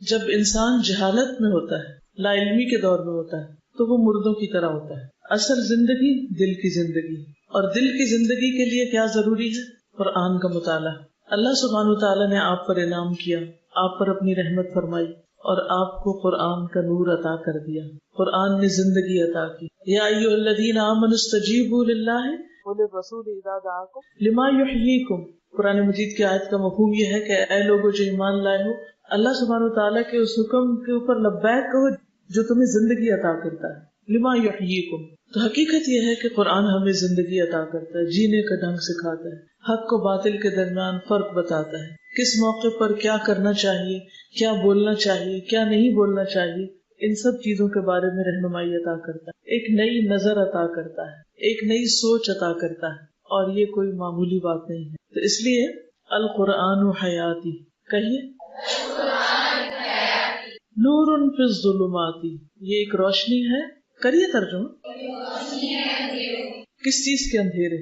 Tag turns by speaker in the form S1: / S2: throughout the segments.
S1: جب انسان جہالت میں ہوتا ہے، لا علمی کے دور میں ہوتا ہے، تو وہ مردوں کی طرح ہوتا ہے. اصل زندگی دل کی زندگی، اور دل کی زندگی کے لیے کیا ضروری ہے؟ قرآن کا مطالعہ. اللہ سبحانہ وتعالی نے آپ پر انعام کیا، آپ پر اپنی رحمت فرمائی اور آپ کو قرآن کا نور عطا کر دیا. قرآن نے زندگی عطا کی. یا ایھا الذین آمنوا استجیبوا للہ وللرسول اذا دعاکم لما یحییکم. قرآن مجید کی آیت کا مفہوم یہ ہے کہ اے لوگوں جو ایمان لائے ہو، اللہ سبحانہ وتعالیٰ کے اس حکم کے اوپر لبیک کہو جو تمہیں زندگی عطا کرتا ہے. لما یحییکم. تو حقیقت یہ ہے کہ قرآن ہمیں زندگی عطا کرتا ہے، جینے کا ڈھنگ سکھاتا ہے، حق و باطل کے درمیان فرق بتاتا ہے، کس موقع پر کیا کرنا چاہیے، کیا بولنا چاہیے، کیا نہیں بولنا چاہیے. ان سب چیزوں کے بارے میں رہنمائی عطا کرتا ہے، ایک نئی نظر عطا کرتا ہے، ایک نئی سوچ عطا کرتا ہے. اور یہ کوئی معمولی بات نہیں ہے. تو اس لیے القرآن حیاتی، کہیے نور فی الظلمات، یہ ایک روشنی ہے. کریے ترجمہ. کس چیز کے اندھیرے؟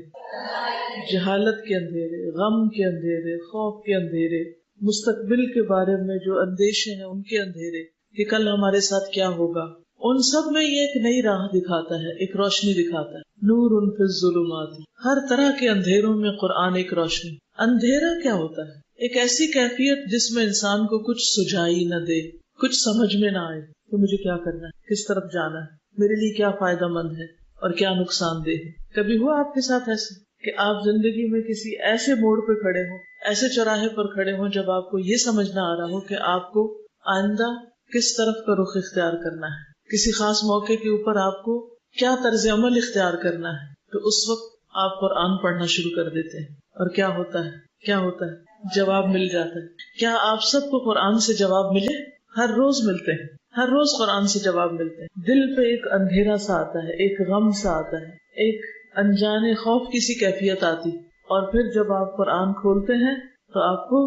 S1: جہالت کے اندھیرے، غم کے اندھیرے، خوف کے اندھیرے، مستقبل کے بارے میں جو اندیشے ہیں ان کے اندھیرے کہ کل ہمارے ساتھ کیا ہوگا. ان سب میں یہ ایک نئی راہ دکھاتا ہے، ایک روشنی دکھاتا ہے. نور فی الظلمات، ہر طرح کے اندھیروں میں قرآن ایک روشنی. اندھیرا کیا ہوتا ہے؟ ایک ایسی کیفیت جس میں انسان کو کچھ سجائی نہ دے، کچھ سمجھ میں نہ آئے کہ مجھے کیا کرنا ہے، کس طرف جانا ہے، میرے لیے کیا فائدہ مند ہے اور کیا نقصان دہ ہے. کبھی ہوا آپ کے ساتھ ایسے کہ آپ زندگی میں کسی ایسے موڑ پہ کھڑے ہوں، ایسے چوراہے پر کھڑے ہوں جب آپ کو یہ سمجھ نہ آ رہا ہو کہ آپ کو آئندہ کس طرف کا رخ اختیار کرنا ہے، کسی خاص موقع کے اوپر آپ کو کیا طرز عمل اختیار کرنا ہے. تو اس وقت آپ قرآن پڑھنا شروع کر دیتے ہیں اور کیا ہوتا ہے؟ جواب مل جاتا ہے. کیا آپ سب کو قرآن سے جواب ملے؟ ہر روز ملتے ہیں، ہر روز قرآن سے جواب ملتے ہیں. دل پہ ایک اندھیرا سا آتا ہے، ایک غم سا آتا ہے، ایک انجانے خوف کی سی کیفیت آتی، اور پھر جب آپ قرآن کھولتے ہیں تو آپ کو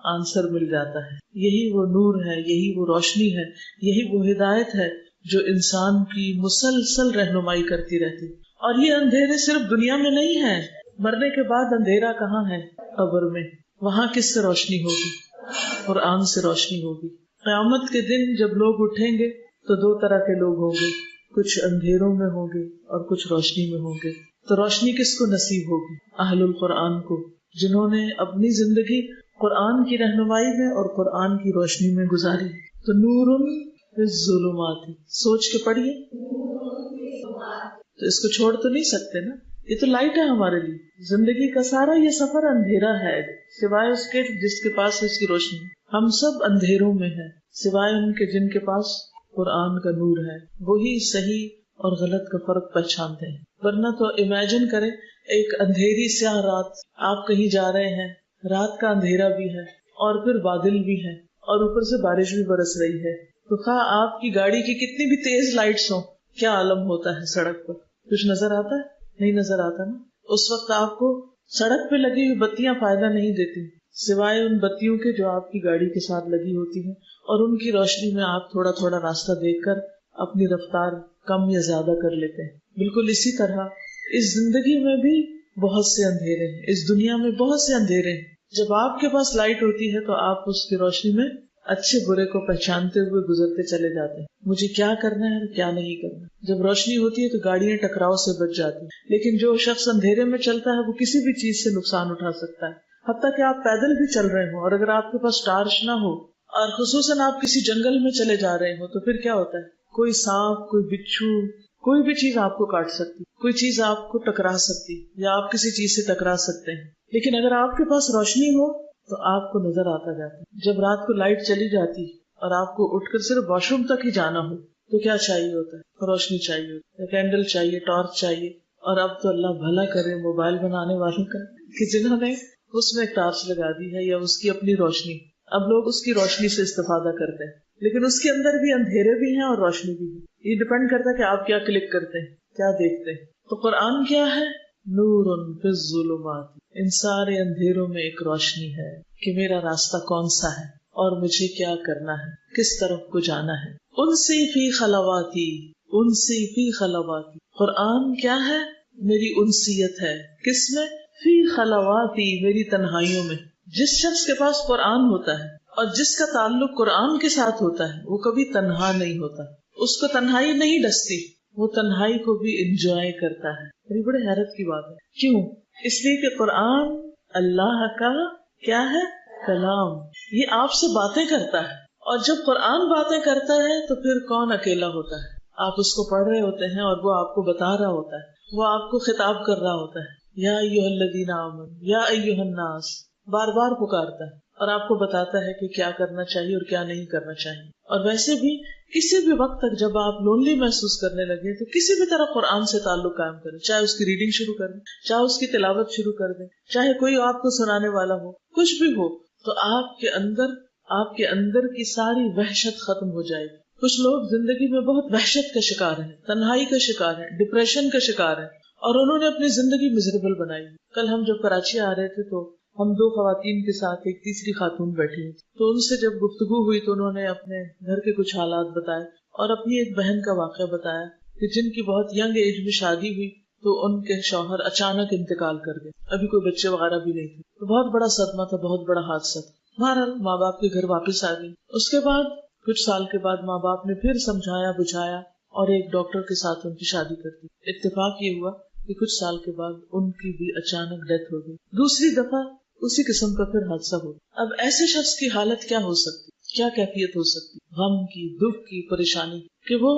S1: آنسر مل جاتا ہے. یہی وہ نور ہے، یہی وہ روشنی ہے، یہی وہ ہدایت ہے جو انسان کی مسلسل رہنمائی کرتی رہتی. اور یہ اندھیرے صرف دنیا میں نہیں ہے، مرنے کے بعد اندھیرا کہاں ہے؟ قبر میں. وہاں کس سے روشنی ہوگی؟ قرآن سے روشنی ہوگی. قیامت کے دن جب لوگ اٹھیں گے تو دو طرح کے لوگ ہوں گے، کچھ اندھیروں میں ہوں گے اور کچھ روشنی میں ہوں گے. تو روشنی کس کو نصیب ہوگی؟ اہل القرآن کو، جنہوں نے اپنی زندگی قرآن کی رہنمائی میں اور قرآن کی روشنی میں گزاری. تو نور فی الظلمات، سوچ کے پڑھیے. تو اس کو چھوڑ تو نہیں سکتے نا، یہ تو لائٹ ہے ہمارے لیے. زندگی کا سارا یہ سفر اندھیرا ہے سوائے اس کے جس کے پاس اس کی روشنی. ہم سب اندھیروں میں ہیں سوائے ان کے جن کے پاس قرآن کا نور ہے. وہی صحیح اور غلط کا فرق پہچانتے ہیں. ورنہ تو امیجن کریں ایک اندھیری سیاہ رات، آپ کہیں جا رہے ہیں، رات کا اندھیرا بھی ہے اور پھر بادل بھی ہے اور اوپر سے بارش بھی برس رہی ہے. تو خواہ آپ کی گاڑی کی کتنی بھی تیز لائٹس ہوں، کیا عالم ہوتا ہے سڑک پر؟ کچھ نظر آتا ہے؟ نہیں نظر آتا نا. اس وقت آپ کو سڑک پہ لگی ہوئی بتیاں فائدہ نہیں دیتی سوائے ان بتیوں کے جو آپ کی گاڑی کے ساتھ لگی ہوتی ہیں، اور ان کی روشنی میں آپ تھوڑا تھوڑا راستہ دیکھ کر اپنی رفتار کم یا زیادہ کر لیتے ہیں. بالکل اسی طرح اس زندگی میں بھی بہت سے اندھیرے ہیں، اس دنیا میں بہت سے اندھیرے ہیں. جب آپ کے پاس لائٹ ہوتی ہے تو آپ اس کی روشنی میں اچھے برے کو پہچانتے ہوئے گزرتے چلے جاتے ہیں. مجھے کیا کرنا ہے اور کیا نہیں کرنا. جب روشنی ہوتی ہے تو گاڑیاں ٹکراؤ سے بچ جاتی ہیں، لیکن جو شخص اندھیرے میں چلتا ہے وہ کسی بھی چیز سے نقصان اٹھا سکتا ہے. حتیٰ کہ آپ پیدل بھی چل رہے ہوں اور اگر آپ کے پاس ٹارچ نہ ہو اور خصوصاً آپ کسی جنگل میں چلے جا رہے ہوں تو پھر کیا ہوتا ہے؟ کوئی سانپ، کوئی بچھو، کوئی بھی چیز آپ کو کاٹ سکتی، کوئی چیز آپ کو ٹکرا سکتی یا آپ کسی چیز سے ٹکرا سکتے ہیں. لیکن اگر آپ کے پاس روشنی ہو تو آپ کو نظر آتا جاتا. جب رات کو لائٹ چلی جاتی اور آپ کو اٹھ کر صرف واش روم تک ہی جانا ہو تو کیا چاہیے ہوتا ہے؟ روشنی چاہیے ہوتی ہے، کینڈل چاہیے، ٹارچ چاہیے. اور اب تو اللہ بھلا کرے موبائل بنانے والوں کا کہ جنہوں نے اس میں ٹارچ لگا دی ہے یا اس کی اپنی روشنی، اب لوگ اس کی روشنی سے استفادہ کرتے ہیں. لیکن اس کے اندر بھی اندھیرے بھی ہیں اور روشنی بھی ہے. یہ ڈپینڈ کرتا ہے کہ آپ کیا کلک کرتے ہیں، کیا دیکھتے ہیں. تو قرآن کیا ہے؟ نور فی الظلمات، ان سارے اندھیروں میں ایک روشنی ہے کہ میرا راستہ کون سا ہے اور مجھے کیا کرنا ہے، کس طرف کو جانا ہے. انسی فی خلواتی، انسی فی خلواتی. قرآن کیا ہے؟ میری انسیت ہے. کس میں؟ فی خلواتی، میری تنہائیوں میں. جس شخص کے پاس قرآن ہوتا ہے اور جس کا تعلق قرآن کے ساتھ ہوتا ہے وہ کبھی تنہا نہیں ہوتا، اس کو تنہائی نہیں ڈستی، وہ تنہائی کو بھی انجوائے کرتا ہے۔ یہ بڑے حیرت کی بات ہے، کیوں؟ اس لیے کہ قرآن اللہ کا کیا ہے؟ کلام، یہ آپ سے باتیں کرتا ہے، اور جب قرآن باتیں کرتا ہے تو پھر کون اکیلا ہوتا ہے؟ آپ اس کو پڑھ رہے ہوتے ہیں اور وہ آپ کو بتا رہا ہوتا ہے، وہ آپ کو خطاب کر رہا ہوتا ہے، یا ایھا الذین آمنوا، یا ایھا الناس، بار بار پکارتا ہے اور آپ کو بتاتا ہے کہ کیا کرنا چاہیے اور کیا نہیں کرنا چاہیے۔ اور ویسے بھی کسی بھی وقت تک جب آپ لونلی محسوس کرنے لگے تو کسی بھی طرح قرآن سے تعلق قائم کریں، چاہے اس کی ریڈنگ شروع کر دیں، چاہے اس کی تلاوت شروع کر دیں، چاہے کوئی آپ کو سنانے والا ہو، کچھ بھی ہو، تو آپ کے اندر کی ساری وحشت ختم ہو جائے گی۔ کچھ لوگ زندگی میں بہت وحشت کا شکار ہیں، تنہائی کا شکار ہیں، ڈپریشن کا شکار ہیں، اور انہوں نے اپنی زندگی مزریبل بنائی۔ کل ہم جب کراچی آ رہے تھے تو ہم دو خواتین کے ساتھ ایک تیسری خاتون بیٹھی ہوئی، تو ان سے جب گفتگو ہوئی تو انہوں نے اپنے گھر کے کچھ حالات بتائے اور اپنی ایک بہن کا واقعہ بتایا کہ جن کی بہت ینگ ایج میں شادی ہوئی تو ان کے شوہر اچانک انتقال کر گئے، ابھی کوئی بچے وغیرہ بھی نہیں تھے، تو بہت بڑا صدمہ تھا، بہت بڑا حادثہ تھا۔ بہرحال ماں باپ کے گھر واپس آ گئی۔ اس کے بعد کچھ سال کے بعد ماں باپ نے پھر سمجھایا بجھایا اور ایک ڈاکٹر کے ساتھ ان کی شادی کر دی۔ اتفاق یہ ہوا کہ کچھ سال کے بعد ان کی بھی اچانک ڈیتھ ہو گئی۔ دوسری دفعہ اسی قسم کا پھر حادثہ ہو۔ اب ایسے شخص کی حالت کیا ہو سکتی، کیا کیفیت ہو سکتی؟ غم کی، دکھ کی، پریشانی، کہ وہ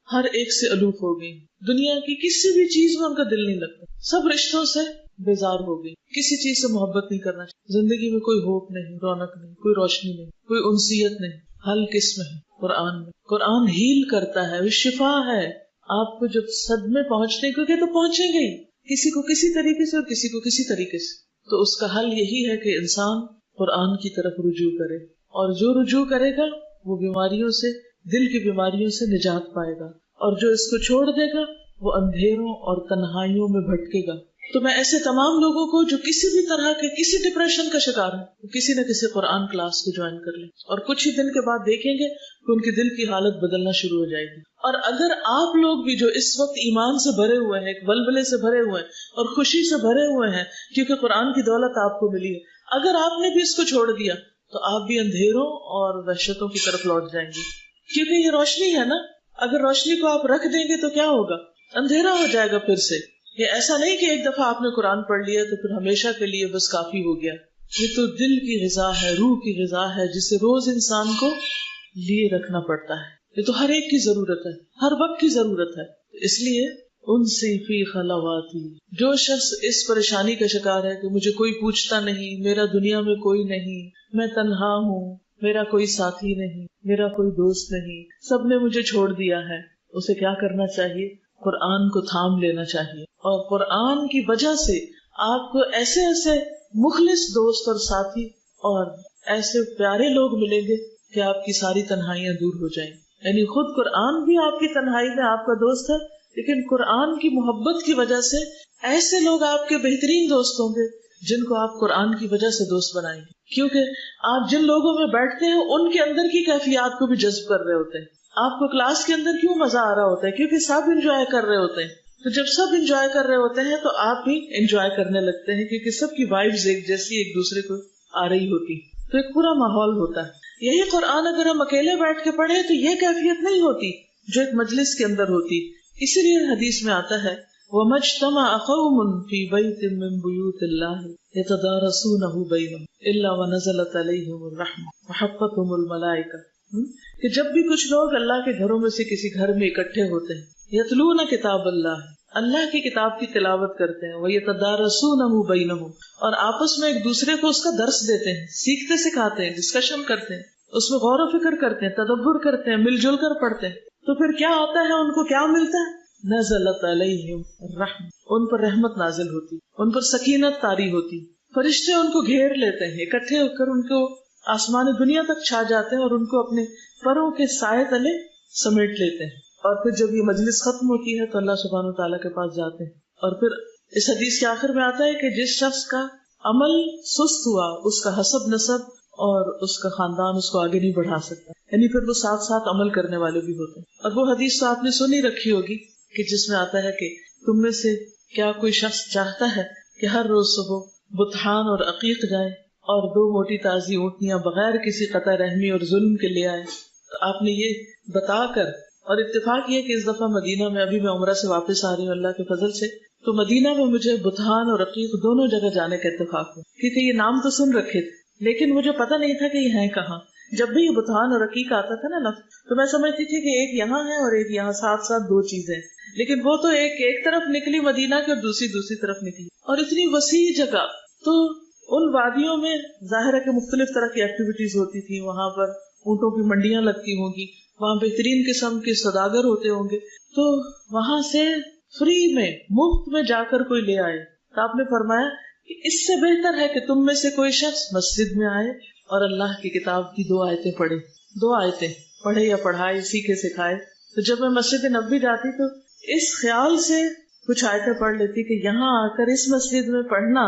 S1: ہر ایک سے الوف ہو گئی، دنیا کی کسی بھی چیز میں ان کا دل نہیں لگتا، سب رشتوں سے بیزار ہو گئی، کسی چیز سے محبت نہیں کرنا چاہیے، زندگی میں کوئی ہوپ نہیں، رونق نہیں، کوئی روشنی نہیں، کوئی انسیت نہیں۔ حل کس میں ہے؟ قرآن میں۔ قرآن ہیل کرتا ہے، وہ شفا ہے۔ آپ کو جب صدمے پہنچنے کو تو پہنچیں گے ہی، کسی کو کسی طریقے سے اور کسی کو کسی طریقے سے، تو اس کا حل یہی ہے کہ انسان قرآن کی طرف رجوع کرے، اور جو رجوع کرے گا وہ بیماریوں سے، دل کی بیماریوں سے نجات پائے گا، اور جو اس کو چھوڑ دے گا وہ اندھیروں اور تنہائیوں میں بھٹکے گا۔ تو میں ایسے تمام لوگوں کو جو کسی بھی طرح کے کسی ڈپریشن کا شکار ہیں، وہ کسی نہ کسی قرآن کلاس کو جوائن کر لیں، اور کچھ ہی دن کے بعد دیکھیں گے کہ ان کی دل کی حالت بدلنا شروع ہو جائے گی۔ اور اگر آپ لوگ بھی جو اس وقت ایمان سے بھرے ہوئے ہیں، ایک ولولے سے بھرے ہوئے ہیں اور خوشی سے بھرے ہوئے ہیں کیونکہ قرآن کی دولت آپ کو ملی ہے، اگر آپ نے بھی اس کو چھوڑ دیا تو آپ بھی اندھیروں اور وحشتوں کی طرف لوٹ جائیں گے، کیونکہ یہ روشنی ہے نا۔ اگر روشنی کو آپ رکھ دیں گے تو کیا ہوگا؟ اندھیرا ہو جائے گا پھر سے۔ یہ ایسا نہیں کہ ایک دفعہ آپ نے قرآن پڑھ لیا تو پھر ہمیشہ کے لیے بس کافی ہو گیا۔ یہ تو دل کی غذا ہے، روح کی غذا ہے، جسے روز انسان کو لیے رکھنا پڑتا ہے۔ یہ تو ہر ایک کی ضرورت ہے، ہر وقت کی ضرورت ہے۔ اس لیے ان سے فی خلواتی، جو شخص اس پریشانی کا شکار ہے کہ مجھے کوئی پوچھتا نہیں، میرا دنیا میں کوئی نہیں، میں تنہا ہوں، میرا کوئی ساتھی نہیں، میرا کوئی دوست نہیں، سب نے مجھے چھوڑ دیا ہے، اسے کیا کرنا چاہیے؟ قرآن کو تھام لینا چاہیے، اور قرآن کی وجہ سے آپ کو ایسے ایسے مخلص دوست اور ساتھی اور ایسے پیارے لوگ ملیں گے کہ آپ کی ساری تنہائیاں دور ہو جائیں۔ یعنی خود قرآن بھی آپ کی تنہائی میں آپ کا دوست ہے، لیکن قرآن کی محبت کی وجہ سے ایسے لوگ آپ کے بہترین دوست ہوں گے جن کو آپ قرآن کی وجہ سے دوست بنائیں گے، کیونکہ آپ جن لوگوں میں بیٹھتے ہیں ان کے اندر کی کیفیات کو بھی جذب کر رہے ہوتے ہیں۔ آپ کو کلاس کے اندر کیوں مزہ آ رہا ہوتا ہے؟ کیونکہ سب انجوائے کر رہے ہوتے ہیں، تو جب سب انجوائے کر رہے ہوتے ہیں تو آپ بھی انجوائے کرنے لگتے ہیں، کیونکہ سب کی وائبز ایک جیسی ایک دوسرے کو آ رہی ہوتی، تو ایک پورا ماحول ہوتا ہے۔ یہی قرآن اگر ہم اکیلے بیٹھ کے پڑھیں تو یہ کیفیت نہیں ہوتی جو ایک مجلس کے اندر ہوتی۔ اسی لیے حدیث میں آتا ہے وَمَجْتَمَعَ قَوْمٌ فِي بَيْتٍ مِّن بُيُوتِ اللَّهِ يَتَدَارَسُونَهُ بَيْنَهُمْ إِلَّا وَنَزَلَتْ عَلَيْهِمُ الرَّحْمَةُ وَحَفَّتْهُمُ الْمَلَائِكَةُ، کہ جب بھی کچھ لوگ اللہ کے گھروں میں سے کسی گھر میں اکٹھے ہوتے ہیں، یتلون کتاب اللہ کی کتاب کی تلاوت کرتے ہیں، وَيَتَدَارَسُونَهُ بَيْنَهُمْ، اور آپس میں ایک دوسرے کو اس کا درس دیتے ہیں، سیکھتے سکھاتے ہیں، ڈسکشن کرتے ہیں، اس میں غور و فکر کرتے ہیں، تدبر کرتے ہیں، مل جل کر پڑھتے ہیں، تو پھر کیا ہوتا ہے؟ ان کو کیا ملتا ہے؟ نزلت علیہم الرحمہ، ان پر رحمت نازل ہوتی، ان پر سکینت طاری ہوتی، فرشتے ان کو گھیر لیتے ہیں، اکٹھے ہو کر ان کو آسمان دنیا تک چھا جاتے ہیں اور ان کو اپنے پروں کے سائے تلے سمیٹ لیتے ہیں، اور پھر جب یہ مجلس ختم ہوتی ہے تو اللہ سبحانہ وتعالیٰ کے پاس جاتے ہیں، اور پھر اس حدیث کے آخر میں آتا ہے کہ جس شخص کا عمل سست ہوا اس کا حسب نسب اور اس کا خاندان اس کو آگے نہیں بڑھا سکتا، یعنی پھر وہ ساتھ ساتھ عمل کرنے والے بھی ہوتے ہیں۔ اور وہ حدیث تو آپ نے سنی رکھی ہوگی کہ جس میں آتا ہے کہ تم میں سے کیا کوئی شخص چاہتا ہے کہ ہر روز صبح بطحان اور عقیق جائے اور 2 موٹی تازی اونٹنیاں بغیر کسی قطع رحمی اور ظلم کے لے آئے. آپ نے یہ بتا کر، اور اتفاق یہ کہ اس دفعہ مدینہ میں، ابھی میں عمرہ سے واپس آ رہی ہوں اللہ کے فضل سے، تو مدینہ میں مجھے بتھان اور عقیق دونوں جگہ جانے کا اتفاق ہوا، کیونکہ یہ نام تو سن رکھے تھے لیکن مجھے پتہ نہیں تھا کہ یہ ہیں کہاں. جب بھی یہ بتھان اور عقیق آتا تھا نا لفظ، تو میں سمجھتی تھی کہ ایک یہاں ہے اور ایک یہاں، ساتھ ساتھ 2 چیزیں، لیکن وہ تو ایک طرف نکلی مدینہ کی اور دوسری طرف نکلی، اور اتنی وسیع جگہ. تو ان وادیوں میں ظاہر ہے کہ مختلف طرح کی ایکٹیویٹیز ہوتی تھی. وہاں پر اونٹوں کی منڈیاں لگتی ہوں گی، وہاں بہترین قسم کے سوداگر ہوتے ہوں گے. تو وہاں سے فری میں، مفت میں جا کر کوئی لے آئے. تو آپ نے فرمایا کہ اس سے بہتر ہے کہ تم میں سے کوئی شخص مسجد میں آئے اور اللہ کی کتاب کی 2 آیتیں پڑھے. 2 آیتیں پڑھے یا پڑھائے، سیکھے سکھائے. تو جب میں مسجد نبوی جاتی تو اس خیال سے کچھ آیتیں پڑھ لیتی کہ یہاں آ کر اس مسجد میں پڑھنا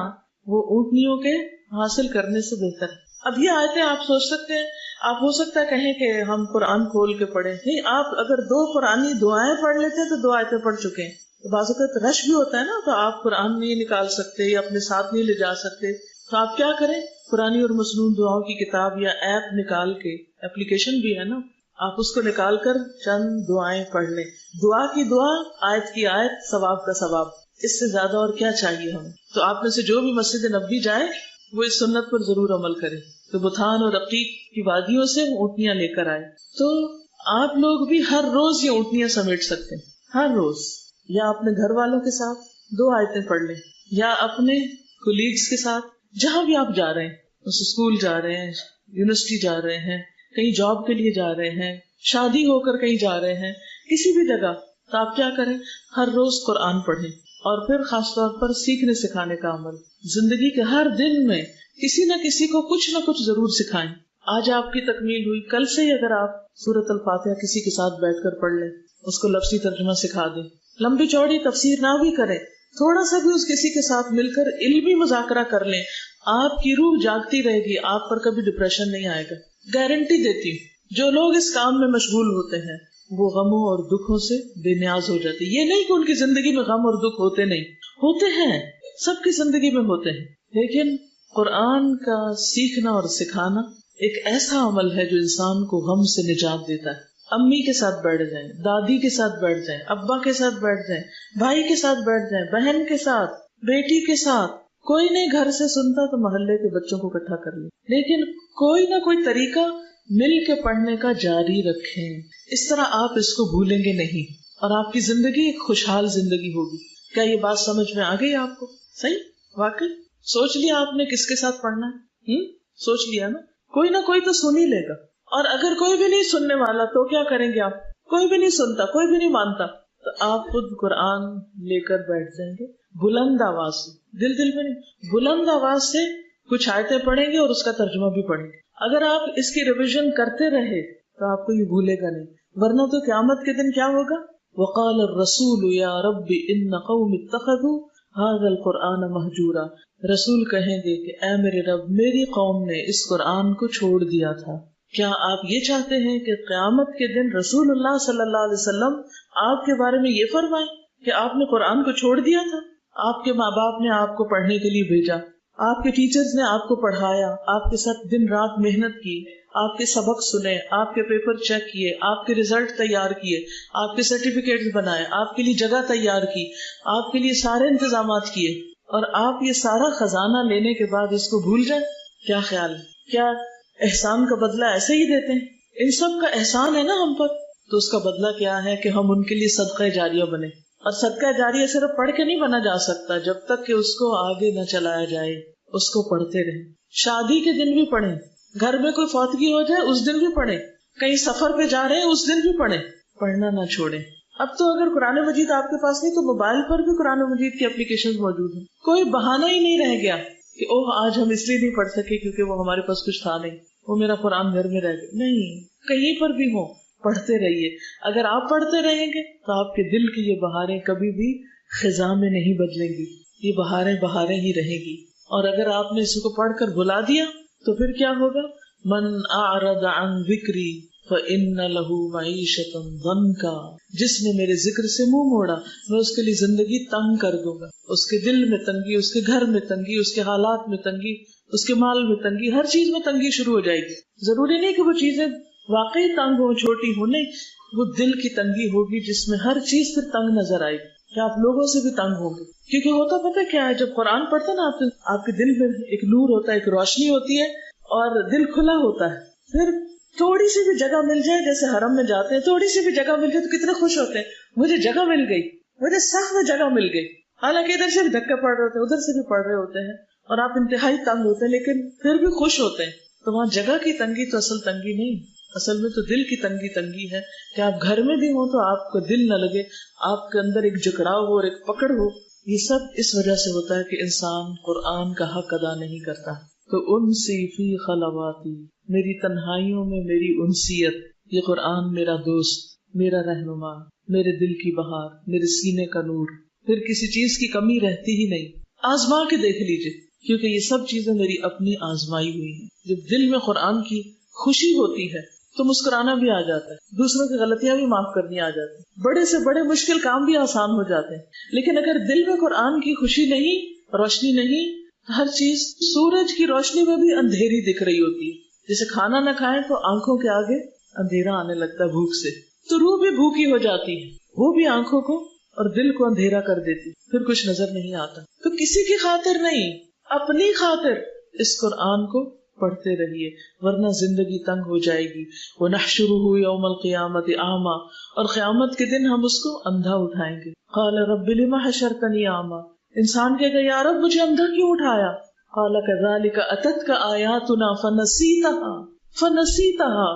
S1: وہ اونٹنیوں کے حاصل کرنے سے بہتر ہے. اب یہ آیتیں آپ سوچ سکتے ہیں، آپ ہو سکتا ہے کہیں کہ ہم قرآن کھول کے پڑھیں. نہیں، آپ اگر 2 قرآنی دعائیں پڑھ لیتے ہیں تو 2 آیتیں پڑھ چکے ہیں. تو بعض اوقات رش بھی ہوتا ہے نا، تو آپ قرآن نہیں نکال سکتے یا اپنے ساتھ نہیں لے جا سکتے، تو آپ کیا کریں، قرآنی اور مسنون دعاؤں کی کتاب یا ایپ نکال کے، اپلیکیشن بھی ہے نا، آپ اس کو نکال کر چند دعائیں پڑھ لیں. دعا کی دعا، آیت کی آیت، ثواب کا ثواب. اس سے زیادہ اور کیا چاہیے ہمیں. تو آپ میں سے جو بھی مسجد نبوی جائے وہ اس سنت پر ضرور عمل کرے. تو بتھان اور عقیق کی وادیوں سے اونٹنیاں لے کر آئے. تو آپ لوگ بھی ہر روز یہ اونٹنیاں سمیٹ سکتے ہیں، ہر روز. یا اپنے گھر والوں کے ساتھ 2 آیتیں پڑھ لیں، یا اپنے کولیگز کے ساتھ، جہاں بھی آپ جا رہے ہیں، اس اسکول جا رہے ہیں، یونیورسٹی جا رہے ہیں، کہیں جاب کے لیے جا رہے ہیں، شادی ہو کر کہیں جا رہے ہیں، کسی بھی جگہ. تو آپ کیا کریں، ہر روز قرآن پڑھیں. اور پھر خاص طور پر سیکھنے سکھانے کا عمل. زندگی کے ہر دن میں کسی نہ کسی کو کچھ نہ کچھ ضرور سکھائیں. آج آپ کی تکمیل ہوئی، کل سے ہی اگر آپ سورۃ الفاتحہ کسی کے ساتھ بیٹھ کر پڑھ لیں، اس کو لفظی ترجمہ سکھا دیں. لمبی چوڑی تفسیر نہ بھی کریں، تھوڑا سا بھی اس کسی کے ساتھ مل کر علمی مذاکرہ کر لیں. آپ کی روح جاگتی رہے گی، آپ پر کبھی ڈپریشن نہیں آئے گا. گارنٹی دیتی ہوں. جو لوگ اس کام میں مشغول ہوتے ہیں وہ غموں اور دکھوں سے بے نیاز ہو جاتے. یہ نہیں کہ ان کی زندگی میں غم اور دکھ ہوتے نہیں، ہوتے ہیں، سب کی زندگی میں ہوتے ہیں. لیکن قرآن کا سیکھنا اور سکھانا ایک ایسا عمل ہے جو انسان کو غم سے نجات دیتا ہے. امی کے ساتھ بیٹھ جائیں، دادی کے ساتھ بیٹھ جائیں، ابا کے ساتھ بیٹھ جائیں، بھائی کے ساتھ بیٹھ جائیں، بہن کے ساتھ، بیٹی کے ساتھ. کوئی نہیں گھر سے سنتا تو محلے کے بچوں کو اکٹھا کر لیں، لیکن کوئی نہ کوئی طریقہ مل کے پڑھنے کا جاری رکھیں. اس طرح آپ اس کو بھولیں گے نہیں اور آپ کی زندگی ایک خوشحال زندگی ہوگی. کیا یہ بات سمجھ میں آ گئی آپ کو؟ صحیح، واقعی سوچ لیا آپ نے کس کے ساتھ پڑھنا ہے؟ سوچ لیا نا. کوئی نہ کوئی تو سن ہی لے گا. اور اگر کوئی بھی نہیں سننے والا تو کیا کریں گے آپ؟ کوئی بھی نہیں سنتا، کوئی بھی نہیں مانتا، تو آپ خود قرآن لے کر بیٹھ جائیں گے بلند آواز سے. دل میں نہیں، بلند آواز سے کچھ آیتیں پڑھیں گے اور اس کا ترجمہ بھی پڑھیں گے. اگر آپ اس کی ریویژن کرتے رہے تو آپ کو یہ بھولے گا نہیں، ورنہ تو قیامت کے دن کیا ہوگا؟ وقال الرسول یا رب ان قوم اتخذوا هذا القرآن مہجورا. رسول کہیں گے کہ اے میرے رب، میری قوم نے اس قرآن کو چھوڑ دیا تھا. کیا آپ یہ چاہتے ہیں کہ قیامت کے دن رسول اللہ صلی اللہ علیہ وسلم آپ کے بارے میں یہ فرمائیں کہ آپ نے قرآن کو چھوڑ دیا تھا؟ آپ کے ماں باپ نے آپ کو پڑھنے کے لیے بھیجا، آپ کے ٹیچرز نے آپ کو پڑھایا، آپ کے ساتھ دن رات محنت کی، آپ کے سبق سنے، آپ کے پیپر چیک کیے، آپ کے ریزلٹ تیار کیے، آپ کے سرٹیفکیٹس بنائے، آپ کے لیے جگہ تیار کی، آپ کے لیے سارے انتظامات کیے، اور آپ یہ سارا خزانہ لینے کے بعد اس کو بھول جائیں؟ کیا خیال ہے؟ کیا احسان کا بدلہ ایسے ہی دیتے ہیں؟ ان سب کا احسان ہے نا ہم پر، تو اس کا بدلہ کیا ہے کہ ہم ان کے لیے صدقہ جاریہ بنے. اور صدقہ جاریہ صرف پڑھ کے نہیں بنا جا سکتا جب تک کہ اس کو آگے نہ چلایا جائے. اس کو پڑھتے رہیں. شادی کے دن بھی پڑھیں، گھر میں کوئی فوتگی ہو جائے اس دن بھی پڑھیں، کہیں سفر پہ جا رہے ہیں اس دن بھی پڑھیں، پڑھنا نہ چھوڑیں. اب تو اگر قرآن مجید آپ کے پاس نہیں تو موبائل پر بھی قرآن مجید کی اپلیکیشن موجود ہیں. کوئی بہانہ ہی نہیں رہ گیا کہ اوہ آج ہم اس لیے نہیں پڑھ سکے کیونکہ وہ ہمارے پاس کچھ تھا نہیں، وہ میرا قرآن گھر میں رہ گیا. نہیں، کہیں پر بھی ہو پڑھتے رہیے. اگر آپ پڑھتے رہیں گے تو آپ کے دل کی یہ بہاریں کبھی بھی خزاں میں نہیں بدلیں گی، یہ بہاریں بہاریں ہی رہیں گی. اور اگر آپ نے اس کو پڑھ کر بھلا دیا تو پھر کیا ہوگا؟ من اعرض عن ذکری فإن له معیشۃ ضنکا. جس نے میرے ذکر سے منہ موڑا میں اس کے لیے زندگی تنگ کر دوں گا. اس کے دل میں تنگی، اس کے گھر میں تنگی، اس کے حالات میں تنگی، اس کے مال میں تنگی، ہر چیز میں تنگی شروع ہو جائے گی. ضروری نہیں کہ وہ چیزیں واقعی تنگ ہو، چھوٹی ہو، نہیں، وہ دل کی تنگی ہوگی جس میں ہر چیز پھر تنگ نظر آئے گی کہ آپ لوگوں سے بھی تنگ ہوں گے. کیونکہ ہوتا پتہ کیا ہے، جب قرآن پڑھتے نا آپ کے دل میں ایک نور ہوتا ہے، ایک روشنی ہوتی ہے اور دل کھلا ہوتا ہے. پھر تھوڑی سی بھی جگہ مل جائے، جیسے حرم میں جاتے ہیں، تھوڑی سی بھی جگہ مل جائے تو کتنے خوش ہوتے ہیں، مجھے جگہ مل گئی، مجھے سخت میں جگہ مل گئی. حالانکہ ادھر سے بھی دھکے پڑ رہے ہوتے ہیں، ادھر سے بھی پڑ رہے ہوتے ہیں اور آپ انتہائی تنگ ہوتے ہیں، لیکن پھر بھی خوش ہوتے ہیں. تو وہاں جگہ کی تنگی تو اصل تنگی نہیں، اصل میں تو دل کی تنگی ہے کہ آپ گھر میں بھی ہوں تو آپ کو دل نہ لگے، آپ کے اندر ایک جکڑاؤ ہو اور ایک پکڑ ہو. یہ سب اس وجہ سے ہوتا ہے کہ انسان قرآن کا حق ادا نہیں کرتا. تو انسی فی خلواتی، میری تنہائیوں میں میری انسیت، یہ قرآن میرا دوست، میرا رہنما، میرے دل کی بہار، میرے سینے کا نور. پھر کسی چیز کی کمی رہتی ہی نہیں. آزما کے دیکھ لیجئے، کیونکہ یہ سب چیزیں میری اپنی آزمائی ہوئی ہیں. جب دل میں قرآن کی خوشی ہوتی ہے تو مسکرانا بھی آ جاتا ہے، دوسروں کی غلطیاں بھی معاف کرنی آ جاتی ہیں، بڑے سے بڑے مشکل کام بھی آسان ہو جاتے ہیں. لیکن اگر دل میں قرآن کی خوشی نہیں، روشنی نہیں، ہر چیز سورج کی روشنی میں بھی اندھیری دکھ رہی ہوتی ہے. جیسے کھانا نہ کھائیں تو آنکھوں کے آگے اندھیرا آنے لگتا ہے بھوک سے، تو روح بھی بھوکی ہو جاتی ہے، وہ بھی آنکھوں کو اور دل کو اندھیرا کر دیتی، پھر کچھ نظر نہیں آتا. تو کسی کی خاطر نہیں، اپنی خاطر اس قرآن کو پڑھتے رہیے، ورنہ زندگی تنگ ہو جائے گی. وَنَحْشُرُهُ يَوْمَ الْقِيَامَةِ أَعْمَى، اور قیامت کے دن ہم اس کو اندھا اٹھائیں گے. قَالَ رَبِّ لِمَ حَشَرْتَنِي أَعْمَى، انسان کہے گا یا رب مجھے اندھا کیوں اٹھایا؟ قَالَ كَذَلِكَ أَتَتْكَ آيَاتُنَا فَنَسِيتَهَا.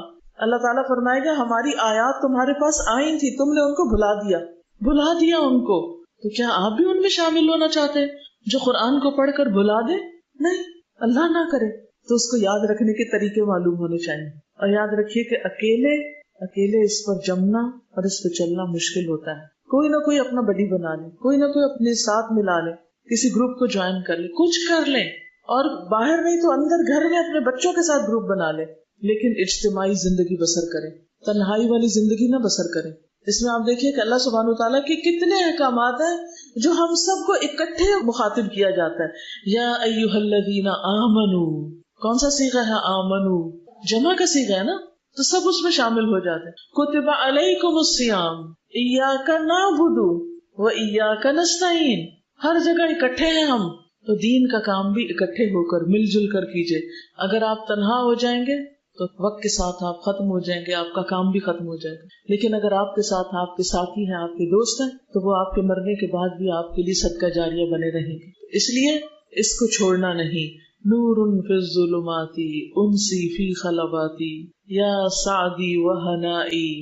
S1: اللہ تعالیٰ فرمائے گا ہماری آیات تمہارے پاس آئی تھی، تم نے ان کو بھلا دیا ان کو. تو کیا آپ بھی ان میں شامل ہونا چاہتے ہیں جو قرآن کو پڑھ کر بھلا دے؟ نہیں، اللہ نہ کرے. تو اس کو یاد رکھنے کے طریقے معلوم ہونے چاہیے. اور یاد رکھیے کہ اکیلے اس پر جمنا اور اس پہ چلنا مشکل ہوتا ہے. کوئی نہ کوئی اپنا بڈی بنا لے، کوئی نہ کوئی اپنے ساتھ ملا لے، کسی گروپ کو جوائن کر لے، کچھ کر لیں، اور باہر نہیں تو اندر گھر میں اپنے بچوں کے ساتھ گروپ بنا لے. لیکن اجتماعی زندگی بسر کریں، تنہائی والی زندگی نہ بسر کریں. اس میں آپ دیکھیے کہ اللہ سبحانہ وتعالیٰ کے کتنے احکامات ہیں جو ہم سب کو اکٹھے مخاطب کیا جاتا ہے. یا ایھا الذین آمنو، کون سا صیغہ ہے؟ آمنو جمع کا صیغہ ہے نا، تو سب اس میں شامل ہو جاتے ہیں. کتب علیکم الصیام ایاک نعبد و ایاک نستعین، ہر جگہ اکٹھے ہیں ہم، تو دین کا کام بھی اکٹھے ہو کر مل جل کر کیجئے. اگر آپ تنہا ہو جائیں گے تو وقت کے ساتھ آپ ختم ہو جائیں گے، آپ کا کام بھی ختم ہو جائے گا. لیکن اگر آپ کے ساتھ آپ کے ساتھی ہیں، آپ کے دوست ہیں، تو وہ آپ کے مرنے کے بعد بھی آپ کے لیے صدقہ جاریہ بنے رہیں گے. اس لیے اس کو چھوڑنا نہیں. نور فی الظلمات انسی فی خلواتی یا سعدی و ہنائی.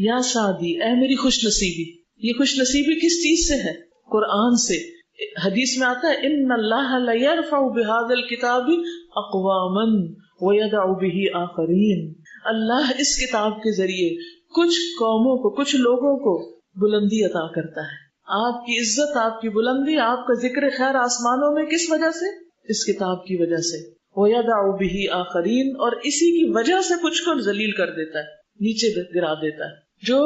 S1: یا سعدی، اے میری خوش نصیبی. یہ خوش نصیبی کس چیز سے ہے؟ قرآن سے. حدیث میں آتا ہے ان اللہ لیرفع بہذا الکتاب اقواما وَيَدَعُ بِهِ آخَرِينَ، اللہ اس کتاب کے ذریعے کچھ قوموں کو، کچھ لوگوں کو بلندی عطا کرتا ہے. آپ کی عزت، آپ کی بلندی، آپ کا ذکر خیر آسمانوں میں کس وجہ سے؟ اس کتاب کی وجہ سے. وَيَدَعُ بِهِ آخَرِينَ، اور اسی کی وجہ سے کچھ کو ذلیل کر دیتا ہے، نیچے گرا دیتا ہے. جو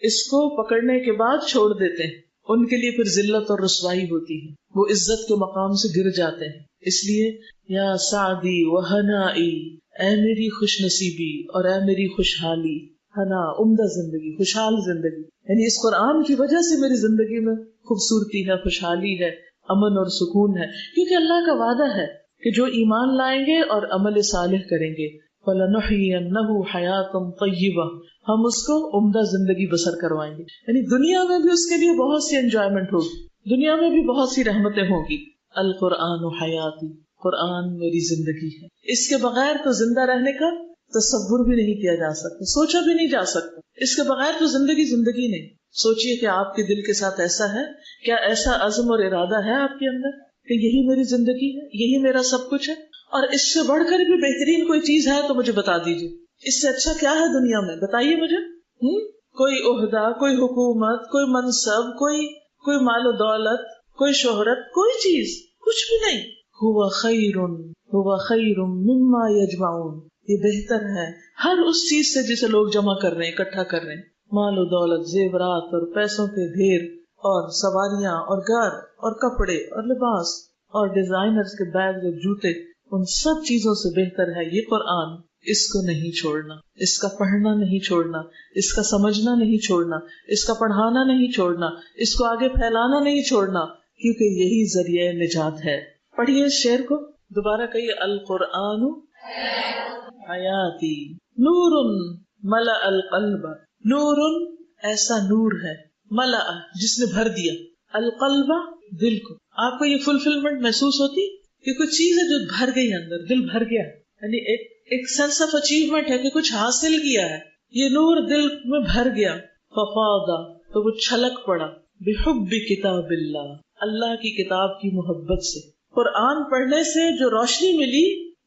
S1: اس کو پکڑنے کے بعد چھوڑ دیتے ہیں ان کے لیے پھر ذلت اور رسوائی ہوتی ہے، وہ عزت کے مقام سے گر جاتے ہیں. اس لیے یا سعدی و ہنائی، اے میری خوش نصیبی اور اے میری خوشحالی. ہنا عمدہ زندگی، خوشحال زندگی، یعنی اس قرآن کی وجہ سے میری زندگی میں خوبصورتی ہے، خوشحالی ہے، امن اور سکون ہے. کیونکہ اللہ کا وعدہ ہے کہ جو ایمان لائیں گے اور عمل صالح کریں گے فَلَنُحْيِيَنَّهُ حَيَاةً طَيِّبَةً، ہم اس کو عمدہ زندگی بسر کروائیں گے. یعنی دنیا میں بھی اس کے لیے بہت سی انجوائمنٹ ہوگی، دنیا میں بھی بہت سی رحمتیں ہوں گی. القرآن حیاتی، قرآن میری زندگی ہے. اس کے بغیر تو زندہ رہنے کا تصور بھی نہیں کیا جا سکتا، سوچا بھی نہیں جا سکتا. اس کے بغیر تو زندگی نہیں. سوچئے کہ آپ کے دل کے ساتھ ایسا ہے، کیا ایسا عزم اور ارادہ ہے آپ کے اندر کہ یہی میری زندگی ہے، یہی میرا سب کچھ ہے، اور اس سے بڑھ کر بھی بہترین کوئی چیز ہے تو مجھے بتا دیجیے. اس سے اچھا کیا ہے دنیا میں؟ بتائیے مجھے. کوئی عہدہ، کوئی حکومت، کوئی منصب، کوئی مال و دولت، کوئی شہرت، کوئی چیز، کچھ بھی نہیں. هو خیر مما یجمعون، یہ بہتر ہے ہر اس چیز سے جسے لوگ جمع کر رہے ہیں، اکٹھا کر رہے ہیں. مال و دولت، زیورات اور پیسوں کے ڈھیر، اور سواریاں اور گھر اور کپڑے اور لباس اور ڈیزائنرز کے بیگ اور جوتے، ان سب چیزوں سے بہتر ہے یہ قرآن. اس کو نہیں چھوڑنا، اس کا پڑھنا نہیں چھوڑنا، اس کا سمجھنا نہیں چھوڑنا، اس کا پڑھانا نہیں چھوڑنا، اس کو آگے پھیلانا نہیں چھوڑنا، کیونکہ یہی ذریعہ نجات ہے. پڑھیے اس شعر کو دوبارہ کہیے. القرآن حیاتی نور ملأ القلب. نور ایسا نور ہے، ملأ جس نے بھر دیا، القلب دل کو. آپ کو یہ فلفلمنٹ محسوس ہوتی کہ کچھ چیز ہے جو بھر گئی اندر، دل بھر گیا، یعنی ایک سینس آف اچیومنٹ ہے کہ کچھ حاصل کیا ہے. یہ نور دل میں بھر گیا. ففاض تو وہ چھلک پڑا، بحب کتاب اللہ، اللہ کی کتاب کی محبت سے. قرآن پڑھنے سے جو روشنی ملی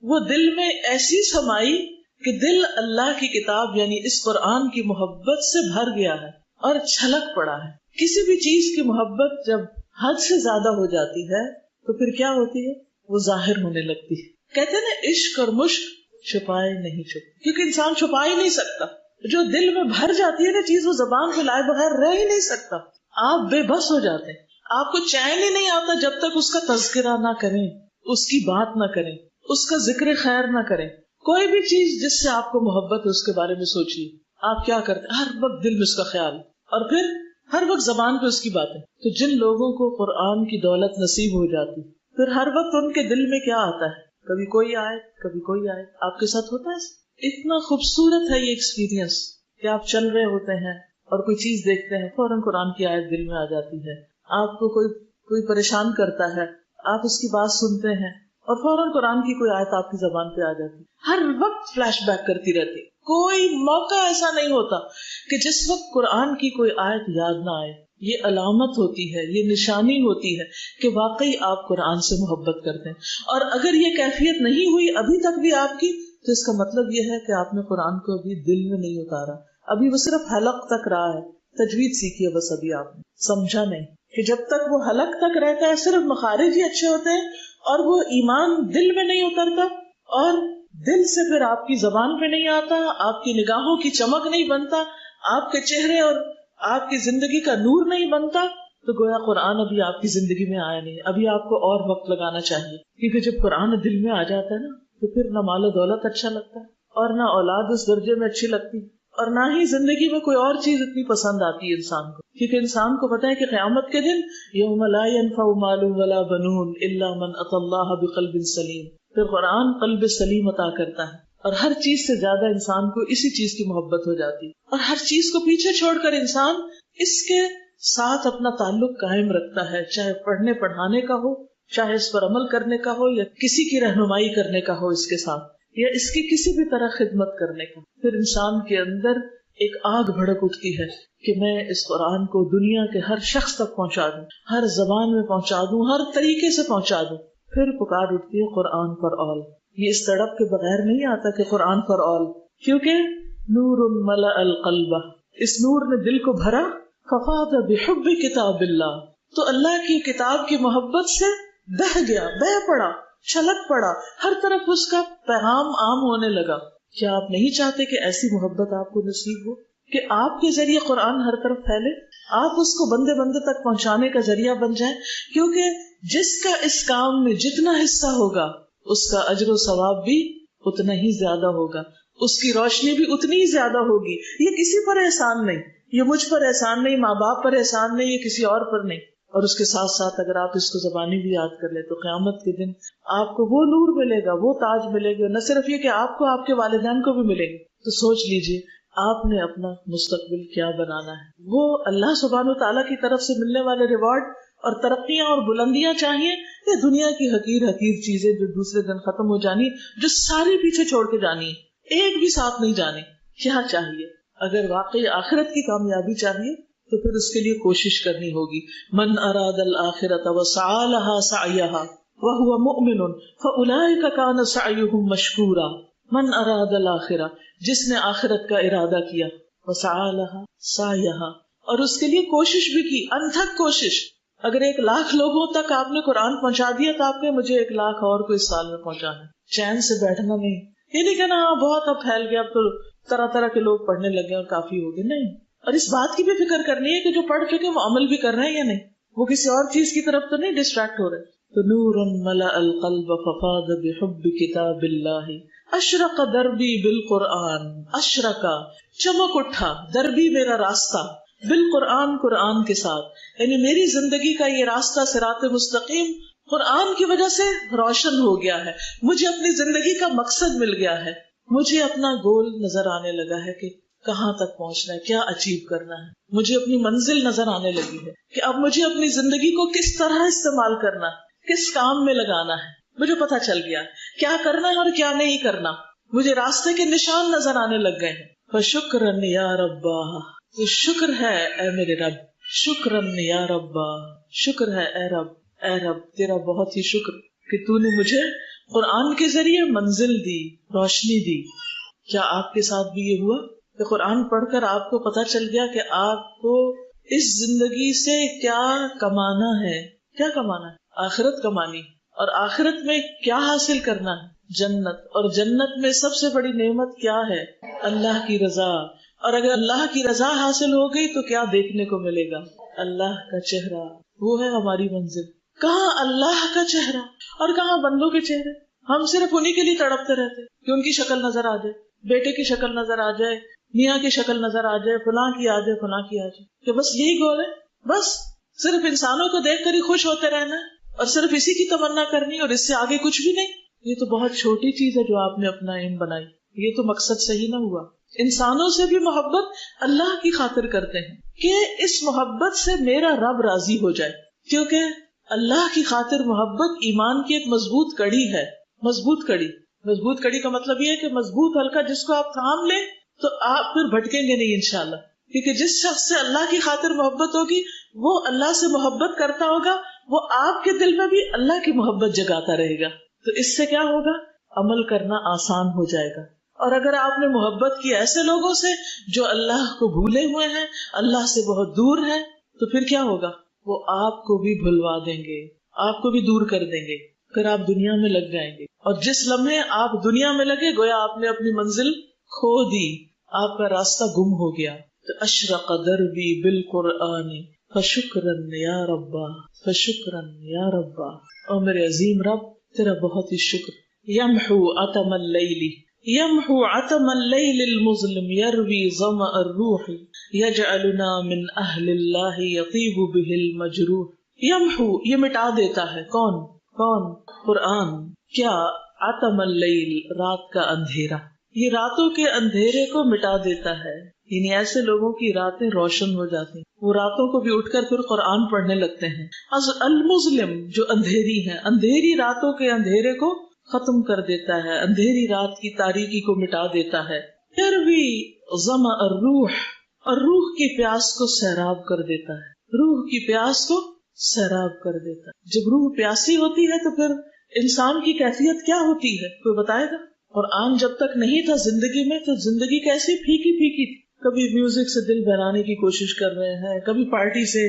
S1: وہ دل میں ایسی سمائی کہ دل اللہ کی کتاب یعنی اس قرآن کی محبت سے بھر گیا ہے اور چھلک پڑا ہے. کسی بھی چیز کی محبت جب حد سے زیادہ ہو جاتی ہے تو پھر کیا ہوتی ہے؟ وہ ظاہر ہونے لگتی ہے. کہتے ہیں نا عشق اور مشق چھپائے نہیں چھپتے، کیونکہ انسان چھپا ہی نہیں سکتا. جو دل میں بھر جاتی ہے نا چیز، وہ زبان پہ لائے بغیر رہ ہی نہیں سکتا. آپ بے بس ہو جاتے ہیں، آپ کو چین ہی نہیں آتا جب تک اس کا تذکرہ نہ کریں، اس کی بات نہ کریں، اس کا ذکر خیر نہ کریں. کوئی بھی چیز جس سے آپ کو محبت ہے اس کے بارے میں سوچیے. آپ کیا کرتے؟ ہر وقت دل میں اس کا خیال، اور پھر ہر وقت زبان پہ اس کی باتیں. تو جن لوگوں کو قرآن کی دولت نصیب ہو جاتی پھر ہر وقت ان کے دل میں کیا آتا ہے؟ کبھی کوئی آیت، کبھی کوئی آیت. آپ کے ساتھ ہوتا ہے؟ اتنا خوبصورت ہے یہ ایکسپیرینس کہ آپ چل رہے ہوتے ہیں اور کوئی چیز دیکھتے ہیں، فوراً قرآن کی آیت دل میں آ جاتی ہے. آپ کو کوئی پریشان کرتا ہے، آپ اس کی بات سنتے ہیں اور فوراً قرآن کی کوئی آیت آپ کی زبان پہ آ جاتی. ہر وقت فلیش بیک کرتی رہتی. کوئی موقع ایسا نہیں ہوتا کہ جس وقت قرآن کی کوئی آیت یاد نہ آئے. یہ علامت ہوتی ہے، یہ نشانی ہوتی ہے کہ واقعی آپ قرآن سے محبت کرتے ہیں. اور اگر یہ کیفیت نہیں ہوئی ابھی تک بھی آپ کی، تو اس کا مطلب یہ ہے کہ آپ نے قرآن کو ابھی دل میں نہیں اتارا. ابھی وہ صرف حلق تک رہا ہے. تجوید سیکھی ہے بس، ابھی آپ نے سمجھا نہیں کہ جب تک وہ حلق تک رہتا ہے صرف مخارج ہی اچھے ہوتے ہیں اور وہ ایمان دل میں نہیں اترتا اور دل سے پھر آپ کی زبان پہ نہیں آتا، آپ کی نگاہوں کی چمک نہیں بنتا، آپ کے چہرے اور آپ کی زندگی کا نور نہیں بنتا، تو گویا قرآن ابھی آپ کی زندگی میں آیا نہیں. ابھی آپ کو اور وقت لگانا چاہیے، کیونکہ جب قرآن دل میں آ جاتا ہے نا تو پھر نہ مال و دولت اچھا لگتا ہے اور نہ اولاد اس درجے میں اچھی لگتی اور نہ ہی زندگی میں کوئی اور چیز اتنی پسند آتی ہے انسان کو. کیونکہ انسان کو پتا ہے کہ قیامت کے دن یوم لا ينفع مال ولا بنون الا من اتى الله بقلب سلیم. پھر قرآن قلب سلیم عطا کرتا ہے اور ہر چیز سے زیادہ انسان کو اسی چیز کی محبت ہو جاتی ہے اور ہر چیز کو پیچھے چھوڑ کر انسان اس کے ساتھ اپنا تعلق قائم رکھتا ہے، چاہے پڑھنے پڑھانے کا ہو، چاہے اس پر عمل کرنے کا ہو، یا کسی کی رہنمائی کرنے کا ہو اس کے ساتھ، یا اس کی کسی بھی طرح خدمت کرنے کا. پھر انسان کے اندر ایک آگ بھڑک اٹھتی ہے کہ میں اس قرآن کو دنیا کے ہر شخص تک پہنچا دوں، ہر زبان میں پہنچا دوں، ہر طریقے سے پہنچا دوں. پھر پکار اٹھتی ہے قرآن فار آل. یہ اس تڑپ کے بغیر نہیں آتا کہ قرآن فار آل، کیونکہ نور ملأ القلب، اس نور نے دل کو بھرا. ففاض بحب کتاب اللہ، تو اللہ کی کتاب کی محبت سے بہہ گیا، بہہ پڑا، چھلک پڑا، ہر طرف اس کا پیغام عام ہونے لگا. کیا آپ نہیں چاہتے کہ ایسی محبت آپ کو نصیب ہو کہ آپ کے ذریعے قرآن ہر طرف پھیلے، آپ اس کو بندے بندے تک پہنچانے کا ذریعہ بن جائیں؟ کیونکہ جس کا اس کام میں جتنا حصہ ہوگا اس کا اجر و ثواب بھی اتنا ہی زیادہ ہوگا، اس کی روشنی بھی اتنی ہی زیادہ ہوگی. یہ کسی پر احسان نہیں، یہ مجھ پر احسان نہیں، ماں باپ پر احسان نہیں، یہ کسی اور پر نہیں. اور اس کے ساتھ ساتھ اگر آپ اس کو زبانی بھی یاد کر لیں تو قیامت کے دن آپ کو وہ نور ملے گا، وہ تاج ملے گا. نہ صرف یہ کہ آپ کو، آپ کے والدین کو بھی ملے گا. تو سوچ لیجئے آپ نے اپنا مستقبل کیا بنانا ہے. وہ اللہ سبحانہ تعالیٰ کی طرف سے ملنے والے ریوارڈ اور ترقیاں اور بلندیاں چاہیے، یا دنیا کی حقیر حقیر چیزیں جو دوسرے دن ختم ہو جانی، جو ساری پیچھے چھوڑ کے جانی ہے، ایک بھی ساتھ نہیں جانی؟ کیا چاہیے؟ اگر واقعی آخرت کی کامیابی چاہیے تو پھر اس کے لیے کوشش کرنی ہوگی. من اراد الآخرۃ وسعى لها سعيها وهو مؤمن فاولئک کان سعیهم مشکورا. من اراد الآخرہ، جس نے آخرت کا ارادہ کیا، وسعى لها سعيها، اور اس کے لیے کوشش بھی کی، انتھک کوشش. اگر 1,00,000 لوگوں تک آپ نے قرآن پہنچا دیا تو آپ نے مجھے 1,00,000 اور کو اس سال میں پہنچانا. چین سے بیٹھنا نہیں، یہ نہیں کہنا بہت اب پھیل گیا، اب تو طرح طرح کے لوگ پڑھنے لگے اور کافی ہو گئے. نہیں. اور اس بات کی بھی فکر کرنی ہے کہ جو پڑھ چکے وہ عمل بھی کر رہے ہیں یا نہیں، وہ کسی اور چیز کی طرف تو نہیں ڈسٹریکٹ ہو رہے. تو نور ملأ القلب ففاض بحب کتاب اللہ اشرق دربی بالقرآن، اشرق چمک اٹھا، دربی میرا راستہ، بالقرآن قرآن کے ساتھ، یعنی میری زندگی کا یہ راستہ صراط مستقیم قرآن کی وجہ سے روشن ہو گیا ہے، مجھے اپنی زندگی کا مقصد مل گیا ہے، مجھے اپنا گول نظر آنے لگا ہے کہ کہاں تک پہنچنا ہے، کیا اچیو کرنا ہے، مجھے اپنی منزل نظر آنے لگی ہے کہ اب مجھے اپنی زندگی کو کس طرح استعمال کرنا ہے، کس کام میں لگانا ہے، مجھے پتا چل گیا کیا کرنا ہے اور کیا نہیں کرنا، مجھے راستے کے نشان نظر آنے لگ گئے ہیں۔ فشکرن یا ربا، تو شکر ہے اے میرے رب، شکرن یا ربا، شکر ہے اے رب، اے رب تیرا بہت ہی شکر کہ تو نے مجھے قرآن کے ذریعے منزل دی، روشنی دی۔ کیا آپ کے ساتھ بھی یہ ہوا کہ قرآن پڑھ کر آپ کو پتا چل گیا کہ آپ کو اس زندگی سے کیا کمانا ہے، کیا کمانا ہے؟ آخرت کمانی، اور آخرت میں کیا حاصل کرنا ہے؟ جنت، اور جنت میں سب سے بڑی نعمت کیا ہے؟ اللہ کی رضا، اور اگر اللہ کی رضا حاصل ہو گئی تو کیا دیکھنے کو ملے گا؟ اللہ کا چہرہ، وہ ہے ہماری منزل۔ کہاں اللہ کا چہرہ اور کہاں بندوں کے چہرے؟ ہم صرف انہی کے لیے تڑپتے رہتے کہ ان کی شکل نظر آ جائے، بیٹے کی شکل نظر آ جائے، میاں کی شکل نظر آ جائے، فلاں کی آ جائے، فلاں کی آ جائے، کہ بس یہی گول ہے، بس صرف انسانوں کو دیکھ کر ہی خوش ہوتے رہنا ہے اور صرف اسی کی تمنا کرنی اور اس سے آگے کچھ بھی نہیں۔ یہ تو بہت چھوٹی چیز ہے جو آپ نے اپنا ایم بنائی، یہ تو مقصد صحیح نہ ہوا۔ انسانوں سے بھی محبت اللہ کی خاطر کرتے ہیں کہ اس محبت سے میرا رب راضی ہو جائے، کیونکہ اللہ کی خاطر محبت ایمان کی ایک مضبوط کڑی ہے۔ مضبوط کڑی، مضبوط کڑی کا مطلب یہ ہے کہ مضبوط حلقہ جس کو آپ تھام لیں تو آپ پھر بھٹکیں گے نہیں انشاءاللہ، کیونکہ جس شخص سے اللہ کی خاطر محبت ہوگی وہ اللہ سے محبت کرتا ہوگا، وہ آپ کے دل میں بھی اللہ کی محبت جگاتا رہے گا، تو اس سے کیا ہوگا؟ عمل کرنا آسان ہو جائے گا۔ اور اگر آپ نے محبت کی ایسے لوگوں سے جو اللہ کو بھولے ہوئے ہیں، اللہ سے بہت دور ہیں، تو پھر کیا ہوگا؟ وہ آپ کو بھی بھلوا دیں گے، آپ کو بھی دور کر دیں گے، پھر آپ دنیا میں لگ جائیں گے، اور جس لمحے آپ دنیا میں لگے گویا آپ نے اپنی منزل کھو دی، آپ کا راستہ گم ہو گیا۔ تو اشرق دربی بالقرآن فشکرن یا ربا، فشکرن یا ربا، اور میرے عظیم رب تیرا بہت ہی شکر۔ یمحو عتم اللیل، یمحو عتم اللیل المظلم یروی ظمأ الروح یجعلنا من اہل اللہ یطیب بہ المجروح۔ یمحو، یہ مٹا دیتا ہے، کون؟ قرآن۔ کیا؟ عتم اللیل، رات کا اندھیرا، یہ راتوں کے اندھیرے کو مٹا دیتا ہے، یعنی ایسے لوگوں کی راتیں روشن ہو جاتی ہیں، وہ راتوں کو بھی اٹھ کر پھر قرآن پڑھنے لگتے ہیں۔ المظلم، جو اندھیری ہے، اندھیری راتوں کے اندھیرے کو ختم کر دیتا ہے، اندھیری رات کی تاریکی کو مٹا دیتا ہے۔ یروی ظمأ الروح، اور روح کی پیاس کو سیراب کر دیتا ہے، روح کی پیاس کو سیراب کر دیتا ہے۔ جب روح پیاسی ہوتی ہے تو پھر انسان کی کیفیت کیا ہوتی ہے، کوئی بتائے گا؟ قرآن جب تک نہیں تھا زندگی میں تو زندگی کیسی پھیکی پھیکی تھی، کبھی میوزک سے دل بہلانے کی کوشش کر رہے ہیں، کبھی پارٹی سے،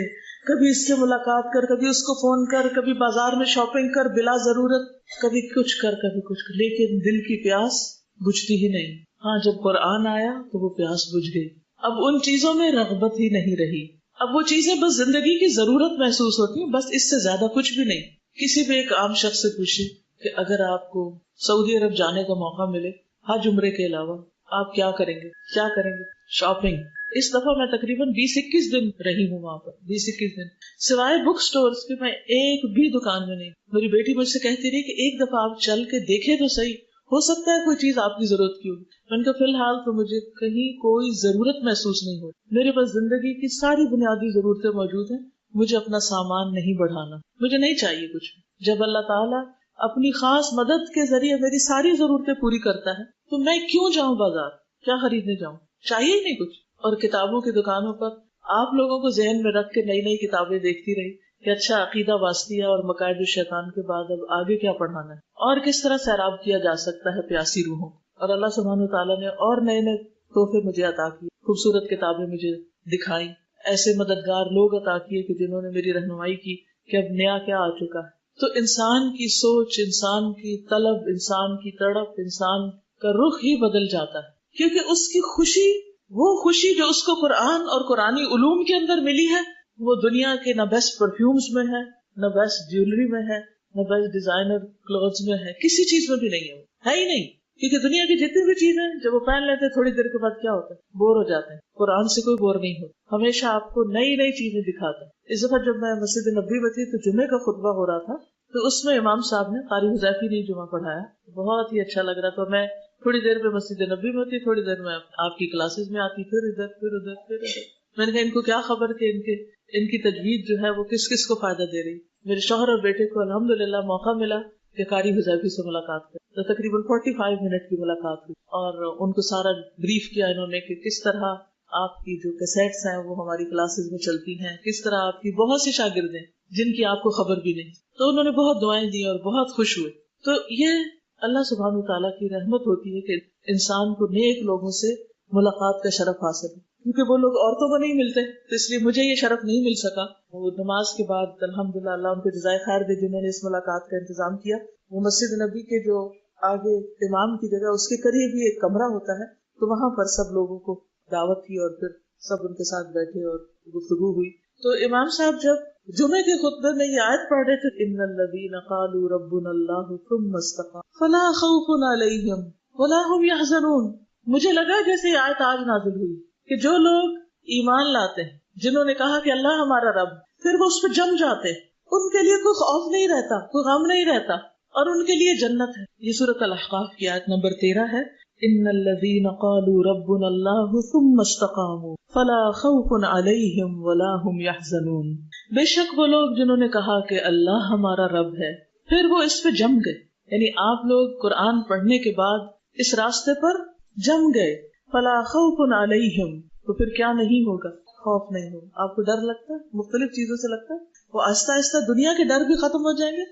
S1: کبھی اس سے ملاقات کر، کبھی اس کو فون کر، کبھی بازار میں شاپنگ کر بلا ضرورت، کبھی کچھ کر کبھی کچھ کر، لیکن دل کی پیاس بجھتی ہی نہیں۔ ہاں جب قرآن آیا تو وہ پیاس بجھ گئی، اب ان چیزوں میں رغبت ہی نہیں رہی، اب وہ چیزیں بس زندگی کی ضرورت محسوس ہوتی ہیں، بس اس سے زیادہ کچھ بھی نہیں۔ کسی بھی ایک عام شخص سے پوچھیں کہ اگر آپ کو سعودی عرب جانے کا موقع ملے حج عمرے کے علاوہ، آپ کیا کریں گے؟ کیا کریں گے؟ شاپنگ۔ اس دفعہ میں تقریباً 20-21 دن رہی ہوں وہاں پر، 20-21 دن، سوائے بک سٹورز کے میں ایک بھی دکان میں نہیں۔ میری بیٹی مجھ سے کہتی رہی کہ ایک دفعہ آپ چل کے دیکھیں تو صحیح، ہو سکتا ہے کوئی چیز آپ کی ضرورت کی ہوگی۔ میں نے کہا فی الحال تو مجھے کہیں کوئی ضرورت محسوس نہیں ہوتی، میرے پاس زندگی کی ساری بنیادی ضرورتیں موجود ہیں، مجھے اپنا سامان نہیں بڑھانا، مجھے نہیں چاہیے کچھ۔ جب اللہ تعالیٰ اپنی خاص مدد کے ذریعے میری ساری ضرورتیں پوری کرتا ہے تو میں کیوں جاؤں بازار، کیا خریدنے جاؤں؟ چاہیے ہی نہیں کچھ۔ اور کتابوں کی دکانوں پر آپ لوگوں کو ذہن میں رکھ کے نئی نئی کتابیں دیکھتی رہی کہ اچھا عقیدہ واسطیہ اور مقاعد الشیطان کے بعد اب آگے کیا پڑھانا ہے اور کس طرح سیراب کیا جا سکتا ہے پیاسی روحوں۔ اور اللہ سبحانہ وتعالیٰ نے اور نئے نئے تحفے مجھے عطا کیے، خوبصورت کتابیں مجھے دکھائیں، ایسے مددگار لوگ عطا کیے کہ جنہوں نے میری رہنمائی کی کہ اب نیا کیا آ چکا ہے۔ تو انسان کی سوچ، انسان کی طلب، انسان کی تڑپ، انسان کا رخ ہی بدل جاتا ہے، کیونکہ اس کی خوشی، وہ خوشی جو اس کو قرآن اور قرآنی علوم کے اندر ملی ہے، وہ دنیا کے نہ بیسٹ پرفیومز میں ہے، نہ بیسٹ جیولری میں ہے، نہ بیسٹ ڈیزائنر کلوتھز میں ہے، کسی چیز میں بھی نہیں ہے ہی نہیں. کیونکہ دنیا کی جتنی بھی چیزیں جب وہ پہن لیتے ہیں تھوڑی دیر کے بعد کیا ہوتا ہے، بور ہو جاتے ہیں. قرآن سے کوئی بور نہیں ہوتا، ہمیشہ آپ کو نئی نئی چیزیں دکھاتا ہے. اس دفعہ جب میں مسجد نبوی میں تھی تو جمعے کا خطبہ ہو رہا تھا، تو اس میں امام صاحب نے قاری حذیفی نے جمعہ پڑھایا، بہت ہی اچھا لگ رہا تھا. میں تھوڑی دیر پہ مسجد نبوی میں ہوتی، تھوڑی دیر میں آپ کی کلاسز میں آتی، پھر ادھر پھر ادھر پھر ادھر. میں نے کہا ان کو کیا خبر کہ ان کی تجوید جو ہے وہ کس کس کو فائدہ دے رہی. میرے شوہر اور بیٹے کو الحمدللہ موقع ملا کہ قاری حذیفی سے ملاقات کریں، تو تقریباً 45 منٹ کی ملاقات ہوئی، اور ان کو سارا بریف کیا انہوں نے کہ کس طرح آپ کی جو کیسٹس ہیں وہ ہماری کلاسز میں چلتی ہیں، کس طرح آپ کی بہت سی شاگرد ہیں جن کی آپ کو خبر بھی نہیں. تو انہوں نے بہت دعائیں دی اور بہت خوش ہوئے. تو یہ اللہ سبحانہ وتعالیٰ کی رحمت ہوتی ہے کہ انسان کو نیک لوگوں سے ملاقات کا شرف حاصل ہے، کیونکہ وہ لوگ عورتوں کو نہیں ملتے، تو اس لیے مجھے یہ شرف نہیں مل سکا. وہ نماز کے بعد الحمدللہ اللہ ان کو جزائے خیر دے جنہوں نے اس ملاقات کا انتظام کیا. وہ مسجد نبی کے جو آگے امام کی جگہ اس کے قریب ہی ایک کمرہ ہوتا ہے، تو وہاں پر سب لوگوں کو دعوت کی اور پھر سب ان کے ساتھ بیٹھے اور گفتگو ہوئی. تو امام صاحب جب جمعے کے خطبے میں یہ آیت پڑھ رہے تھے، ان الذین قالوا ربنا اللہ ثم استقاموا فلا خوف علیہم ولا هم يحزنون. مجھے لگا جیسے یہ آیت آج نازل ہوئی کہ جو لوگ ایمان لاتے ہیں، جنہوں نے کہا کہ اللہ ہمارا رب، پھر وہ اس پہ جم جاتے، ان کے لیے کوئی خوف نہیں رہتا، کوئی غم نہیں رہتا، اور ان کے لیے جنت ہے. یہ سورۃ الاحقاف کی آیت نمبر 13 ہے. ان الذین قالوا ربنا اللہ ثم استقاموا فلا خوف علیہم ولا هم يحزنون. بے شک وہ لوگ جنہوں نے کہا کہ اللہ ہمارا رب ہے، پھر وہ اس پہ جم گئے. یعنی آپ لوگ قرآن پڑھنے کے بعد اس راستے پر جم گئے. فلا خوف علیہم، تو پھر کیا نہیں ہوگا، خوف نہیں ہوگا. آپ کو ڈر لگتا ہے، مختلف چیزوں سے لگتا ہے، وہ آہستہ آہستہ دنیا کے ڈر بھی ختم ہو جائیں گے،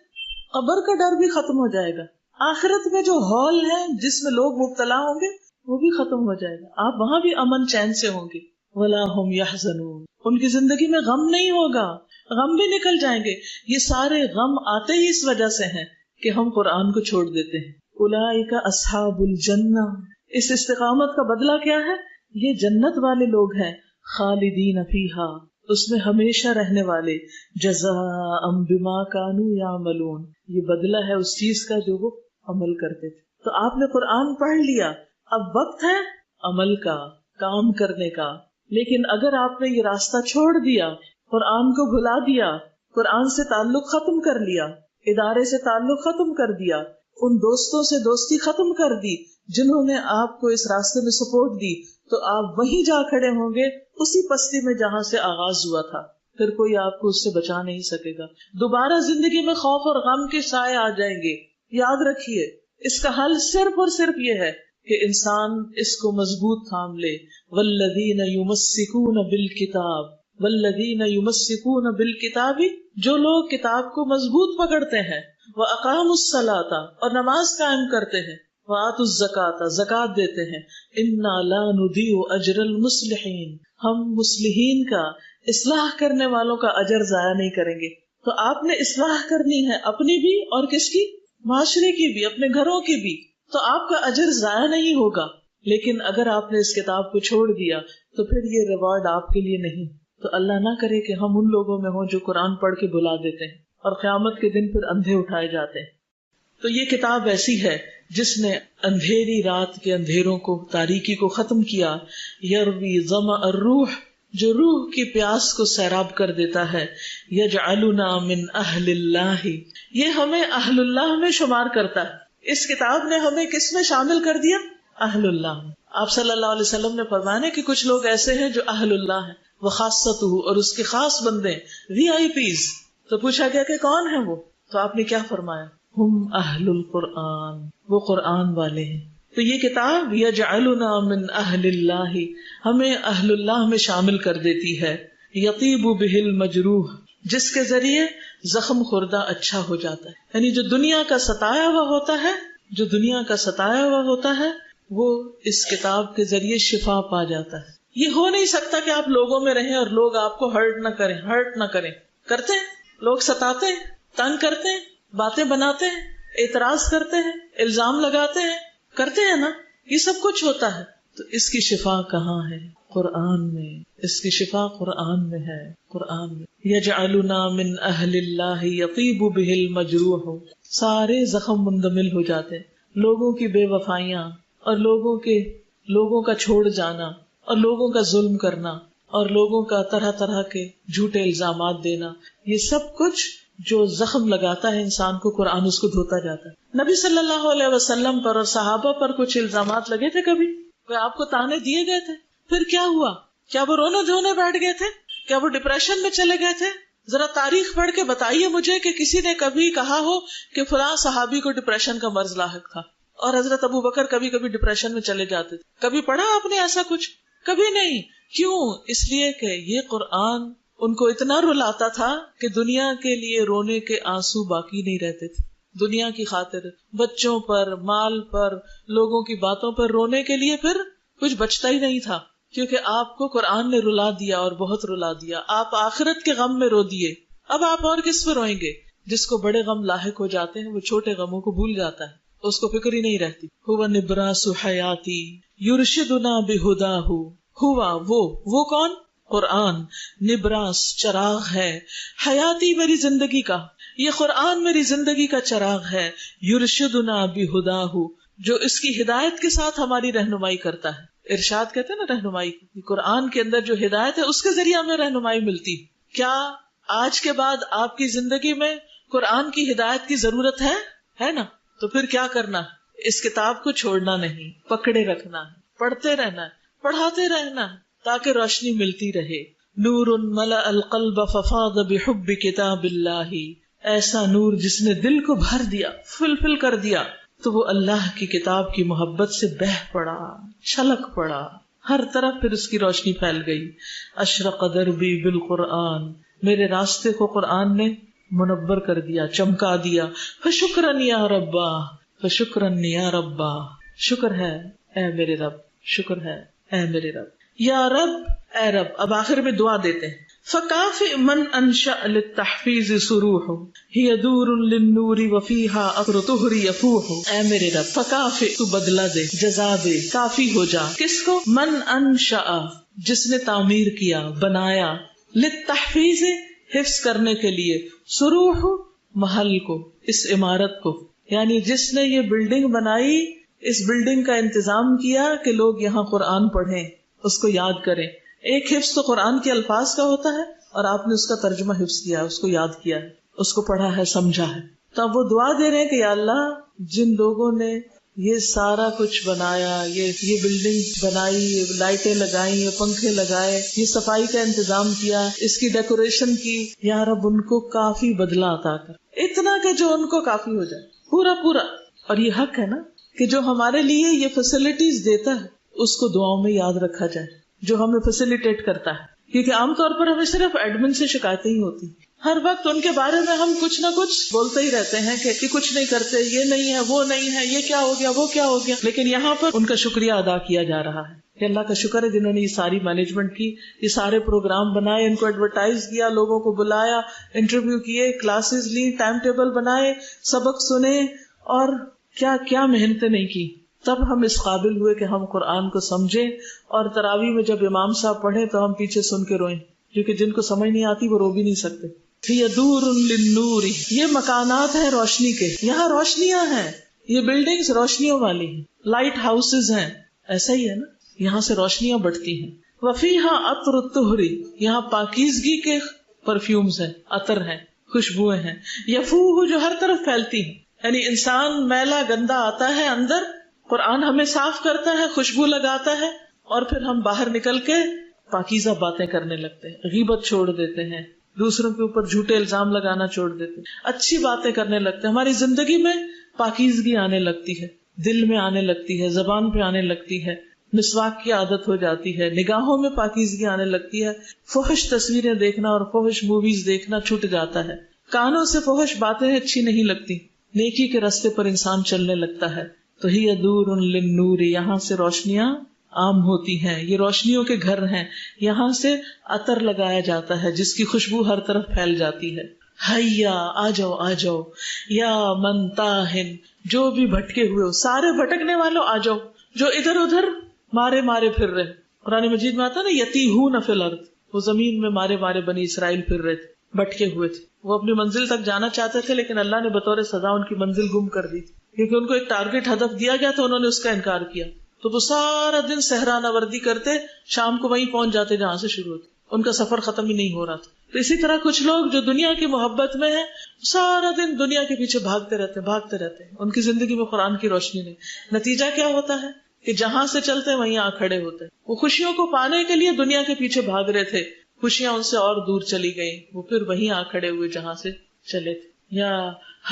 S1: قبر کا ڈر بھی ختم ہو جائے گا، آخرت میں جو ہال ہے جس میں لوگ مبتلا ہوں گے وہ بھی ختم ہو جائے گا. آپ وہاں بھی امن چین سے ہوں گے. ولا هم يحزنون، ان کی زندگی میں غم نہیں ہوگا، غم بھی نکل جائیں گے. یہ سارے غم آتے ہی اس وجہ سے ہیں کہ ہم قرآن کو چھوڑ دیتے ہیں. اولئک اصحاب الجنہ، اس استقامت کا بدلہ کیا ہے؟ یہ جنت والے لوگ ہیں. خالدین فیہا، اس میں ہمیشہ رہنے والے. جزاء بما کانوا یعملون، یہ بدلہ ہے اس چیز کا جو وہ عمل کرتے تھے. تو آپ نے قرآن پڑھ لیا، اب وقت ہے عمل کا، کام کرنے کا. لیکن اگر آپ نے یہ راستہ چھوڑ دیا، قرآن کو بھلا دیا، قرآن سے تعلق ختم کر لیا، ادارے سے تعلق ختم کر دیا، ان دوستوں سے دوستی ختم کر دی جنہوں نے آپ کو اس راستے میں سپورٹ دی، تو آپ وہیں جا کھڑے ہوں گے اسی پستی میں جہاں سے آغاز ہوا تھا. پھر کوئی آپ کو اس سے بچا نہیں سکے گا. دوبارہ زندگی میں خوف اور غم کے سائے آ جائیں گے. یاد رکھیے اس کا حل صرف اور صرف یہ ہے کہ انسان اس کو مضبوط تھام لے. والذین یمسکون بالکتاب، والذین یمسکون بالکتاب، جو لوگ کتاب کو مضبوط پکڑتے ہیں، واقاموا الصلاۃ، اور نماز قائم کرتے ہیں، وآتوا الزکاۃ، زکات دیتے ہیں. انا لا نضیع اجر المصلحین، ہم مصلحین کا، اصلاح کرنے والوں کا اجر ضائع نہیں کریں گے. تو آپ نے اصلاح کرنی ہے اپنی بھی اور کس کی؟ معاشرے کی بھی، اپنے گھروں کی بھی. تو آپ کا اجر ضائع نہیں ہوگا. لیکن اگر آپ نے اس کتاب کو چھوڑ دیا تو پھر یہ ریوارڈ آپ کے لیے نہیں. تو اللہ نہ کرے کہ ہم ان لوگوں میں ہوں جو قرآن پڑھ کے بھلا دیتے ہیں اور قیامت کے دن پھر اندھے اٹھائے جاتے ہیں. تو یہ کتاب ایسی ہے جس نے اندھیری رات کے اندھیروں کو، تاریکی کو ختم کیا. یروی ظمأ الروح، جو روح کی پیاس کو سیراب کر دیتا ہے. یجعلنا من اہل اللہ، یہ ہمیں اہل اللہ میں شمار کرتا ہے. اس کتاب نے ہمیں کس میں شامل کر دیا؟ اہل اللہ. آپ صلی اللہ علیہ وسلم نے فرمایا کہ کچھ لوگ ایسے ہیں جو اہل اللہ ہیں، وخاصتہ، اور اس کے خاص بندے، VIPs. تو پوچھا گیا کہ کون ہیں وہ؟ تو آپ نے کیا فرمایا؟ ہم اہل القرآن، وہ قرآن والے ہیں. تو یہ کتاب یجعلنا من اہل اللہ، ہمیں اہل اللہ میں شامل کر دیتی ہے. یطیب بہ المجروح، جس کے ذریعے زخم خوردہ اچھا ہو جاتا ہے. یعنی جو دنیا کا ستایا ہوا ہوتا ہے، جو دنیا کا ستایا ہوا ہوتا ہے، وہ اس کتاب کے ذریعے شفا پا جاتا ہے. یہ ہو نہیں سکتا کہ آپ لوگوں میں رہیں اور لوگ آپ کو ہرٹ نہ کریں. کرتے ہیں لوگ، ستاتے ہیں، تنگ کرتے ہیں، باتیں بناتے ہیں، اعتراض کرتے ہیں، الزام لگاتے ہیں، کرتے ہیں نا، یہ سب کچھ ہوتا ہے. تو اس کی شفا کہاں ہے؟ قرآن میں، اس کی شفا قرآن میں ہے، قرآن میں. یجعلنا من اہل اللہ یطیب بہ المجروح، سارے زخم مندمل ہو جاتے. لوگوں کی بے وفائیاں اور لوگوں کا چھوڑ جانا اور لوگوں کا ظلم کرنا اور لوگوں کا طرح طرح کے جھوٹے الزامات دینا، یہ سب کچھ جو زخم لگاتا ہے انسان کو، قرآن اس کو دھوتا جاتا ہے. نبی صلی اللہ علیہ وسلم پر اور صحابہ پر کچھ الزامات لگے تھے، کبھی کوئی آپ کو تانے دیے گئے تھے؟ پھر کیا ہوا؟ کیا وہ رونے دھونے بیٹھ گئے تھے؟ کیا وہ ڈپریشن میں چلے گئے تھے؟ ذرا تاریخ پڑھ کے بتائیے مجھے کہ کسی نے کبھی کہا ہو کہ فلاں صحابی کو ڈپریشن کا مرض لاحق تھا اور حضرت ابو بکر کبھی کبھی ڈپریشن میں چلے جاتے تھے. کبھی پڑھا آپ نے ایسا کچھ؟ کبھی نہیں. کیوں؟ اس لیے کہ یہ قرآن ان کو اتنا رلاتا تھا کہ دنیا کے لیے رونے کے آنسو باقی نہیں رہتے تھے. دنیا کی خاطر بچوں پر، مال پر، لوگوں کی باتوں پر رونے کے لیے پھر کچھ بچتا ہی نہیں تھا، کیونکہ آپ کو قرآن نے رلا دیا اور بہت رلا دیا. آپ آخرت کے غم میں رو دیے، اب آپ اور کس پہ روئیں گے؟ جس کو بڑے غم لاحق ہو جاتے ہیں وہ چھوٹے غموں کو بھول جاتا ہے، اس کو فکر ہی نہیں رہتی. ہوا نبراس حیاتی یرشدنا بہداہ، ہوا وہ کون؟ قرآن. نبراس چراغ ہے، حیاتی میری زندگی کا، یہ قرآن میری زندگی کا چراغ ہے. یرشدنا بہداہ، جو اس کی ہدایت کے ساتھ ہماری رہنمائی کرتا ہے. ارشاد کہتے ہیں نا رہنمائی، قرآن کے اندر جو ہدایت ہے اس کے ذریعے ہمیں رہنمائی ملتی. کیا آج کے بعد آپ کی زندگی میں قرآن کی ہدایت کی ضرورت ہے نا؟ تو پھر کیا کرنا؟ اس کتاب کو چھوڑنا نہیں، پکڑے رکھنا ہے، پڑھتے رہنا ہے، پڑھاتے رہنا ہے تاکہ روشنی ملتی رہے. نور ملأ القلب ففاض بحب کتاب اللہ، ایسا نور جس نے دل کو بھر دیا، فل کر دیا، تو وہ اللہ کی کتاب کی محبت سے بہہ پڑا، چھلک پڑا، ہر طرف پھر اس کی روشنی پھیل گئی. اشرق دربی بالقرآن، میرے راستے کو قرآن نے منور کر دیا، چمکا دیا. فشکرن یا ربا، فشکرن یا ربا، شکر ہے اے میرے رب، شکر ہے اے میرے رب. یا رب، اے رب. اب آخر میں دعا دیتے ہیں. فکافئ من انشأ للتحفیظ سروح ہی دور للنور وفیہا اثر طہر یفوح. اے میرے رب، فکافئ، تو بدلہ دے، جزا دے، کافی ہو جا. کس کو؟ من انشأ، جس نے تعمیر کیا، بنایا، للتحفیظ، حفظ کرنے کے لیے، سروح، محل کو، اس عمارت کو، یعنی جس نے یہ بلڈنگ بنائی، اس بلڈنگ کا انتظام کیا کہ لوگ یہاں قرآن پڑھیں، اس کو یاد کریں. ایک حفظ تو قرآن کے الفاظ کا ہوتا ہے اور آپ نے اس کا ترجمہ حفظ کیا ہے، اس کو یاد کیا ہے، اس کو پڑھا ہے، سمجھا ہے. تو اب وہ دعا دے رہے ہیں کہ یا اللہ، جن لوگوں نے یہ سارا کچھ بنایا، یہ بلڈنگ بنائی، یہ لائٹیں لگائی، یہ پنکھے لگائے، یہ صفائی کا انتظام کیا، اس کی ڈیکوریشن کی، یا رب ان کو کافی بدلہ عطا کر، اتنا کہ جو ان کو کافی ہو جائے، پورا. اور یہ حق ہے نا کہ جو ہمارے لیے یہ فیسلٹیز دیتا ہے اس کو دعاؤں میں یاد رکھا جائے، جو ہمیں فیسیلیٹیٹ کرتا ہے. کیونکہ عام طور پر ہمیں صرف ایڈمن سے شکایتیں ہی ہوتی، ہر وقت ان کے بارے میں ہم کچھ نہ کچھ بولتے ہی رہتے ہیں کہ کچھ نہیں کرتے، یہ نہیں ہے، وہ نہیں ہے، یہ کیا ہو گیا، وہ کیا ہو گیا. لیکن یہاں پر ان کا شکریہ ادا کیا جا رہا ہے کہ اللہ کا شکر ہے جنہوں نے یہ ساری مینجمنٹ کی، یہ سارے پروگرام بنائے، ان کو ایڈورٹائز کیا، لوگوں کو بلایا، انٹرویو کیے، کلاسز لی، ٹائم ٹیبل بنائے، سبق سنے، اور کیا کیا محنتیں نہیں کی. تب ہم اس قابل ہوئے کہ ہم قرآن کو سمجھیں، اور تراویح میں جب امام صاحب پڑھیں تو ہم پیچھے سن کے روئیں، کیونکہ جن کو سمجھ نہیں آتی وہ رو بھی نہیں سکتے. یہ دور للنور، یہ مکانات ہیں روشنی کے، یہاں روشنیاں ہیں، یہ بلڈنگز روشنیوں والی ہیں، لائٹ ہاؤسز ہیں، ایسا ہی ہے نا، یہاں سے روشنیاں بڑھتی ہیں. وفیہا عطر الطہر، یہاں پاکیزگی کے پرفیومز ہیں، عطر ہیں، خوشبوئیں ہیں. یفوہ، جو ہر طرف پھیلتی ہیں، یعنی انسان میلا گندا آتا ہے اندر، قرآن ہمیں صاف کرتا ہے، خوشبو لگاتا ہے، اور پھر ہم باہر نکل کے پاکیزہ باتیں کرنے لگتے ہیں، غیبت چھوڑ دیتے ہیں، دوسروں کے اوپر جھوٹے الزام لگانا چھوڑ دیتے ہیں، اچھی باتیں کرنے لگتے ہیں. ہماری زندگی میں پاکیزگی آنے لگتی ہے، دل میں آنے لگتی ہے، زبان پہ آنے لگتی ہے، مسواک کی عادت ہو جاتی ہے، نگاہوں میں پاکیزگی آنے لگتی ہے، فحش تصویریں دیکھنا اور فحش موویز دیکھنا چھوٹ جاتا ہے، کانوں سے فحش باتیں اچھی نہیں لگتی، نیکی کے راستے پر انسان چلنے لگتا ہے. تو ہی دور للنور، یہاں سے روشنیاں عام ہوتی ہیں، یہ روشنیوں کے گھر ہیں، یہاں سے عطر لگایا جاتا ہے جس کی خوشبو ہر طرف پھیل جاتی ہے. حیا، آ جاؤ آ جاؤ، یا من تاہن، جو بھی بھٹکے ہوئے ہو، سارے بھٹکنے والوں آ جاؤ، جو ادھر ادھر مارے پھر رہے، قرآن مجید میں آتا نا یتیہون فی الارض، وہ زمین میں مارے مارے بنی اسرائیل پھر رہے تھے، بھٹکے ہوئے تھے، وہ اپنی منزل تک جانا چاہتے تھے لیکن اللہ نے بطور سزا ان کی منزل گم کر دی، کیونکہ ان کو ایک ٹارگٹ ہدف دیا گیا تو انہوں نے اس کا انکار کیا، تو وہ سارا دن صحرا نوردی کرتے، شام کو وہیں پہنچ جاتے جہاں سے شروع ہوتے، ان کا سفر ختم ہی نہیں ہو رہا تھا۔ تو اسی طرح کچھ لوگ جو دنیا کی محبت میں ہیں سارا دن دنیا کے پیچھے بھاگتے رہتے ہیں، ان کی زندگی میں قرآن کی روشنی نہیں۔ نتیجہ کیا ہوتا ہے کہ جہاں سے چلتے وہیں آ کھڑے ہوتے، وہ خوشیوں کو پانے کے لیے دنیا کے پیچھے بھاگ رہے تھے، خوشیاں ان سے اور دور چلی گئیں، وہ پھر وہیں آ کھڑے ہوئے جہاں سے چلے تھے۔ یا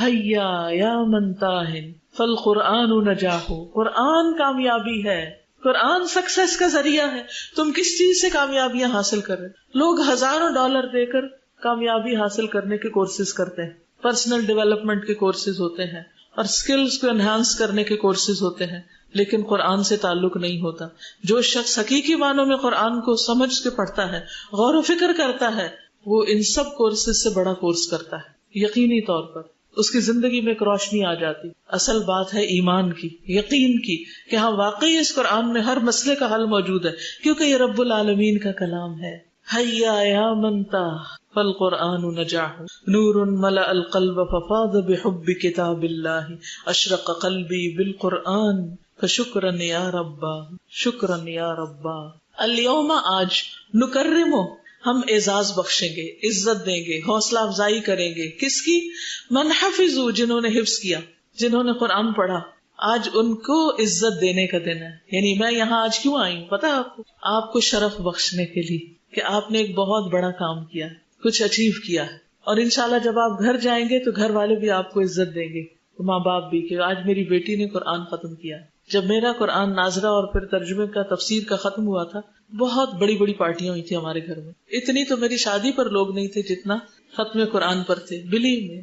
S1: حیا یا من تاہن فالقرآن نجاح، قرآن کامیابی ہے، قرآن سکسیس کا ذریعہ ہے۔ تم کس چیز سے کامیابیاں حاصل کر رہے؟ لوگ ہزاروں ڈالر دے کر کامیابی حاصل کرنے کے کورسز کرتے ہیں، پرسنل ڈیولپمنٹ کے کورسز ہوتے ہیں اور سکلز کو انہانس کرنے کے کورسز ہوتے ہیں، لیکن قرآن سے تعلق نہیں ہوتا۔ جو شخص حقیقی معنوں میں قرآن کو سمجھ کے پڑھتا ہے، غور و فکر کرتا ہے، وہ ان سب کورسز سے بڑا کورس کرتا ہے، یقینی طور پر اس کی زندگی میں ایک روشنی آ جاتی۔ اصل بات ہے ایمان کی، یقین کی، کہ ہاں واقعی اس قرآن میں ہر مسئلے کا حل موجود ہے، کیونکہ یہ رب العالمین کا کلام ہے۔ حیا یا من تاہ فالقرآن نجاح، نور ملأ القلب ففاض بحب کتاب اللہ، اشرق قلبی بالقرآن فشکرا یا ربا، شکرا یا ربا۔ الیوم، آج، نکرمو، ہم اعزاز بخشیں گے، عزت دیں گے، حوصلہ افزائی کریں گے، کس کی؟ من حفظوا، جنہوں نے حفظ کیا، جنہوں نے قرآن پڑھا، آج ان کو عزت دینے کا دن ہے۔ یعنی میں یہاں آج کیوں آئی ہوں پتا ہے آپ کو؟ آپ کو شرف بخشنے کے لیے کہ آپ نے ایک بہت بڑا کام کیا ہے، کچھ اچیو کیا ہے، اور انشاءاللہ جب آپ گھر جائیں گے تو گھر والے بھی آپ کو عزت دیں گے، ماں باپ بھی، کہ آج میری بیٹی نے قرآن ختم کیا۔ جب میرا قرآن ناظرہ اور پھر ترجمے کا تفسیر کا ختم ہوا تھا، بہت بڑی بڑی پارٹیاں ہوئی تھی ہمارے گھر میں، اتنی تو میری شادی پر لوگ نہیں تھے جتنا ختم قرآن پر تھے،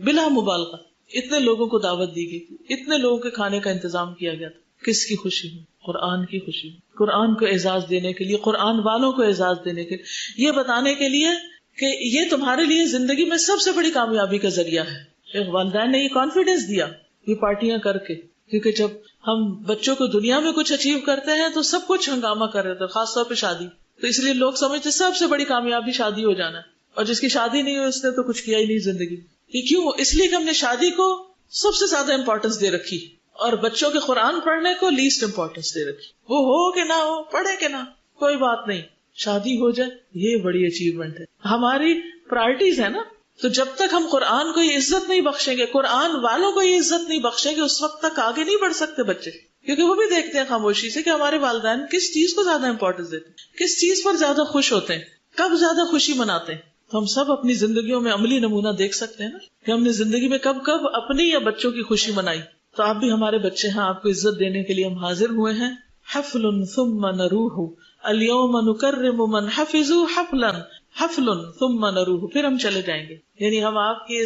S1: بلا مبالغہ اتنے لوگوں کو دعوت دی گئی تھی، اتنے لوگوں کے کھانے کا انتظام کیا گیا تھا۔ کس کی خوشی میں؟ قرآن کی خوشی میں، قرآن کو اعزاز دینے کے لیے، قرآن والوں کو اعزاز دینے کے لیے، یہ بتانے کے لیے کہ یہ تمہارے لیے زندگی میں سب سے بڑی کامیابی کا ذریعہ ہے۔ والدین نے یہ کانفیڈینس دیا یہ پارٹیاں کر کے، کیونکہ جب ہم بچوں کو دنیا میں کچھ اچیو کرتے ہیں تو سب کچھ ہنگامہ کر رہے تھے، خاص طور پہ شادی، تو اس لیے لوگ سمجھتے سب سے بڑی کامیابی شادی ہو جانا ہے، اور جس کی شادی نہیں ہوئی اس نے تو کچھ کیا ہی نہیں زندگی۔ یہ کیوں؟ اس لیے کہ ہم نے شادی کو سب سے زیادہ امپورٹینس دے رکھی اور بچوں کے قرآن پڑھنے کو لیسٹ امپورٹینس دے رکھی۔ وہ ہو کہ نہ ہو، پڑھے کہ نہ، کوئی بات نہیں، شادی ہو جائے یہ بڑی اچیومنٹ ہے۔ ہماری پرائرٹیز ہے نا، تو جب تک ہم قرآن کو یہ عزت نہیں بخشیں گے، قرآن والوں کو یہ عزت نہیں بخشیں گے، اس وقت تک آگے نہیں بڑھ سکتے بچے، کیونکہ وہ بھی دیکھتے ہیں خاموشی سے کہ ہمارے والدین کس چیز کو زیادہ امپورٹینس دیتے ہیں، کس چیز پر زیادہ خوش ہوتے ہیں، کب زیادہ خوشی مناتے ہیں۔ تو ہم سب اپنی زندگیوں میں عملی نمونہ دیکھ سکتے ہیں نا کہ ہم نے زندگی میں کب کب اپنی یا بچوں کی خوشی منائی۔ تو آپ بھی ہمارے بچے ہیں، آپ کو عزت دینے کے لیے ہم حاضر ہوئے ہیں۔ حفل ثم نروح، الیوم نکرم من حفظوا حفلا، حفل ثم نروح، پھر ہم چلے جائیں گے۔ یعنی ہم آپ کے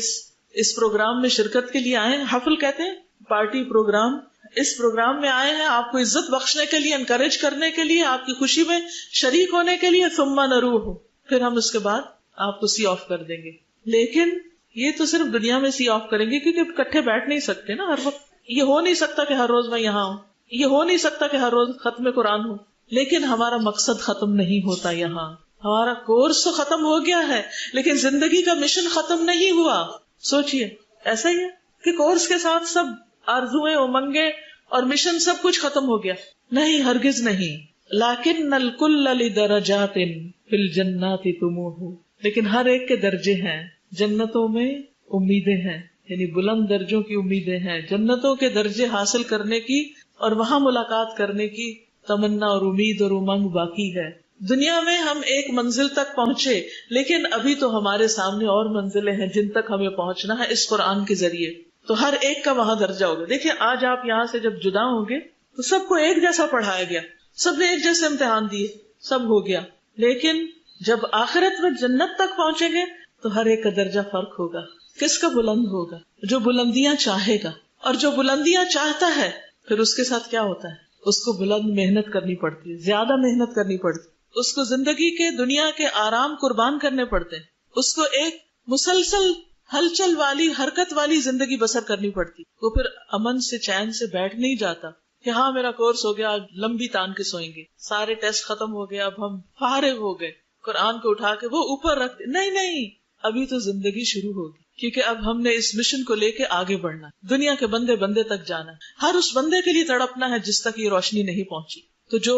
S1: اس پروگرام میں شرکت کے لیے آئے ہیں، حفل کہتے ہیں پارٹی پروگرام، اس پروگرام میں آئے ہیں آپ کو عزت بخشنے کے لیے، انکریج کرنے کے لیے، آپ کی خوشی میں شریک ہونے کے لیے۔ ثم نروح، پھر ہم اس کے بعد آپ کو سی آف کر دیں گے۔ لیکن یہ تو صرف دنیا میں سی آف کریں گے، کیونکہ اکٹھے بیٹھ نہیں سکتے نا ہر وقت، یہ ہو نہیں سکتا کہ ہر روز میں یہاں ہوں، یہ ہو نہیں سکتا کہ ہر روز ختم قرآن ہو، لیکن ہمارا مقصد ختم نہیں ہوتا۔ یہاں ہمارا کورس تو ختم ہو گیا ہے لیکن زندگی کا مشن ختم نہیں ہوا۔ سوچئے ایسا ہی ہے کہ کورس کے ساتھ سب آرزویں، امنگیں اور مشن سب کچھ ختم ہو گیا؟ نہیں، ہرگز نہیں۔ لیکن الکل لدرجات فی الجنات طموح، لیکن ہر ایک کے درجے ہیں، جنتوں میں امیدیں ہیں، یعنی بلند درجوں کی امیدیں ہیں، جنتوں کے درجے حاصل کرنے کی اور وہاں ملاقات کرنے کی تمنا اور امید اور امنگ باقی ہے۔ دنیا میں ہم ایک منزل تک پہنچے، لیکن ابھی تو ہمارے سامنے اور منزلیں ہیں جن تک ہمیں پہنچنا ہے اس قرآن کے ذریعے۔ تو ہر ایک کا وہاں درجہ ہوگا۔ دیکھیں آج آپ یہاں سے جب جدا ہوں گے تو سب کو ایک جیسا پڑھایا گیا، سب نے ایک جیسے امتحان دیے، سب ہو گیا، لیکن جب آخرت میں جنت تک پہنچیں گے تو ہر ایک کا درجہ فرق ہوگا۔ کس کا بلند ہوگا؟ جو بلندیاں چاہے گا، اور جو بلندیاں چاہتا ہے پھر اس کے ساتھ کیا ہوتا ہے؟ اس کو بلند محنت کرنی پڑتی ہے، زیادہ محنت کرنی پڑتی ہے، اس کو زندگی کے دنیا کے آرام قربان کرنے پڑتے ہیں، اس کو ایک مسلسل ہلچل والی، حرکت والی زندگی بسر کرنی پڑتی، وہ پھر امن سے چین سے بیٹھ نہیں جاتا، کہ ہاں میرا کورس ہو گیا، آج لمبی تان کے سوئیں گے، سارے ٹیسٹ ختم ہو گئے، اب ہم فارغ ہو گئے، قرآن کو اٹھا کے وہ اوپر رکھ دے. نہیں، ابھی تو زندگی شروع ہوگی، کیونکہ اب ہم نے اس مشن کو لے کے آگے بڑھنا، دنیا کے بندے بندے تک جانا، ہر اس بندے کے لیے تڑپنا ہے جس تک یہ روشنی نہیں پہنچی. تو جو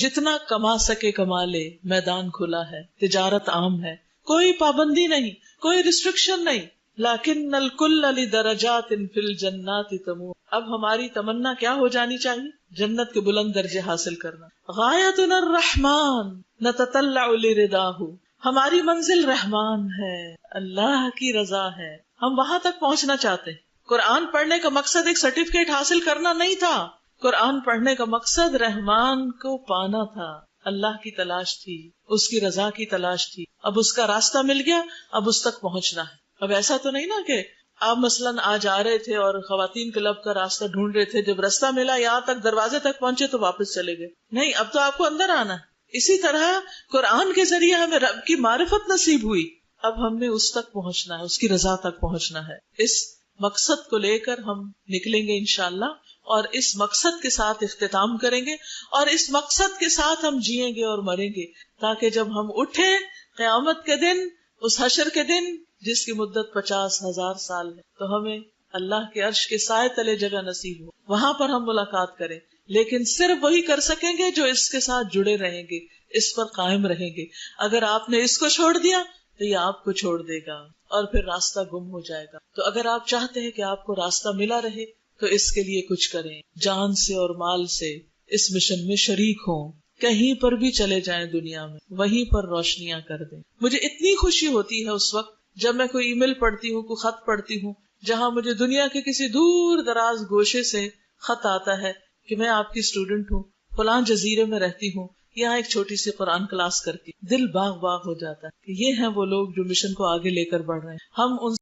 S1: جتنا کما سکے کما لے، میدان کھلا ہے، تجارت عام ہے، کوئی پابندی نہیں، کوئی ریسٹرکشن نہیں. لیکن الکل لدرجات فی الجنات تمور. اب ہماری تمنا کیا ہو جانی چاہیے؟ جنت کے بلند درجے حاصل کرنا. غایتنا الرحمن نتطلع لرداہ. ہماری منزل رحمان ہے، اللہ کی رضا ہے، ہم وہاں تک پہنچنا چاہتے ہیں. قرآن پڑھنے کا مقصد ایک سرٹیفکیٹ حاصل کرنا نہیں تھا، قرآن پڑھنے کا مقصد رحمان کو پانا تھا، اللہ کی تلاش تھی، اس کی رضا کی تلاش تھی. اب اس کا راستہ مل گیا، اب اس تک پہنچنا ہے. اب ایسا تو نہیں نا کہ آپ مثلاً آج آ رہے تھے اور خواتین کلب کا راستہ ڈھونڈ رہے تھے، جب راستہ ملا یہاں تک دروازے تک پہنچے تو واپس چلے گئے. نہیں، اب تو آپ کو اندر آنا ہے. اسی طرح قرآن کے ذریعے ہمیں رب کی معرفت نصیب ہوئی، اب ہم نے اس تک پہنچنا ہے، اس کی رضا تک پہنچنا ہے. اس مقصد کو لے کر ہم نکلیں گے انشاءاللہ، اور اس مقصد کے ساتھ اختتام کریں گے، اور اس مقصد کے ساتھ ہم جئیں گے اور مریں گے، تاکہ جب ہم اٹھیں قیامت کے دن، اس حشر کے دن جس کی مدت 50,000 سال ہے، تو ہمیں اللہ کے عرش کے سائے تلے جگہ نصیب ہو، وہاں پر ہم ملاقات کریں. لیکن صرف وہی کر سکیں گے جو اس کے ساتھ جڑے رہیں گے، اس پر قائم رہیں گے. اگر آپ نے اس کو چھوڑ دیا تو یہ آپ کو چھوڑ دے گا اور پھر راستہ گم ہو جائے گا. تو اگر آپ چاہتے ہیں کہ آپ کو راستہ ملا رہے تو اس کے لیے کچھ کریں، جان سے اور مال سے اس مشن میں شریک ہوں. کہیں پر بھی چلے جائیں دنیا میں، وہیں پر روشنیاں کر دیں. مجھے اتنی خوشی ہوتی ہے اس وقت جب میں کوئی ای میل پڑھتی ہوں، کوئی خط پڑھتی ہوں، جہاں مجھے دنیا کے کسی دور دراز گوشے سے خط آتا ہے کہ میں آپ کی اسٹوڈنٹ ہوں، فلاں جزیرے میں رہتی ہوں، یہاں ایک چھوٹی سی قرآن کلاس کرتی. دل باغ باغ ہو جاتا ہے کہ یہ ہیں وہ لوگ جو مشن کو آگے لے کر بڑھ رہے ہیں. ہم ان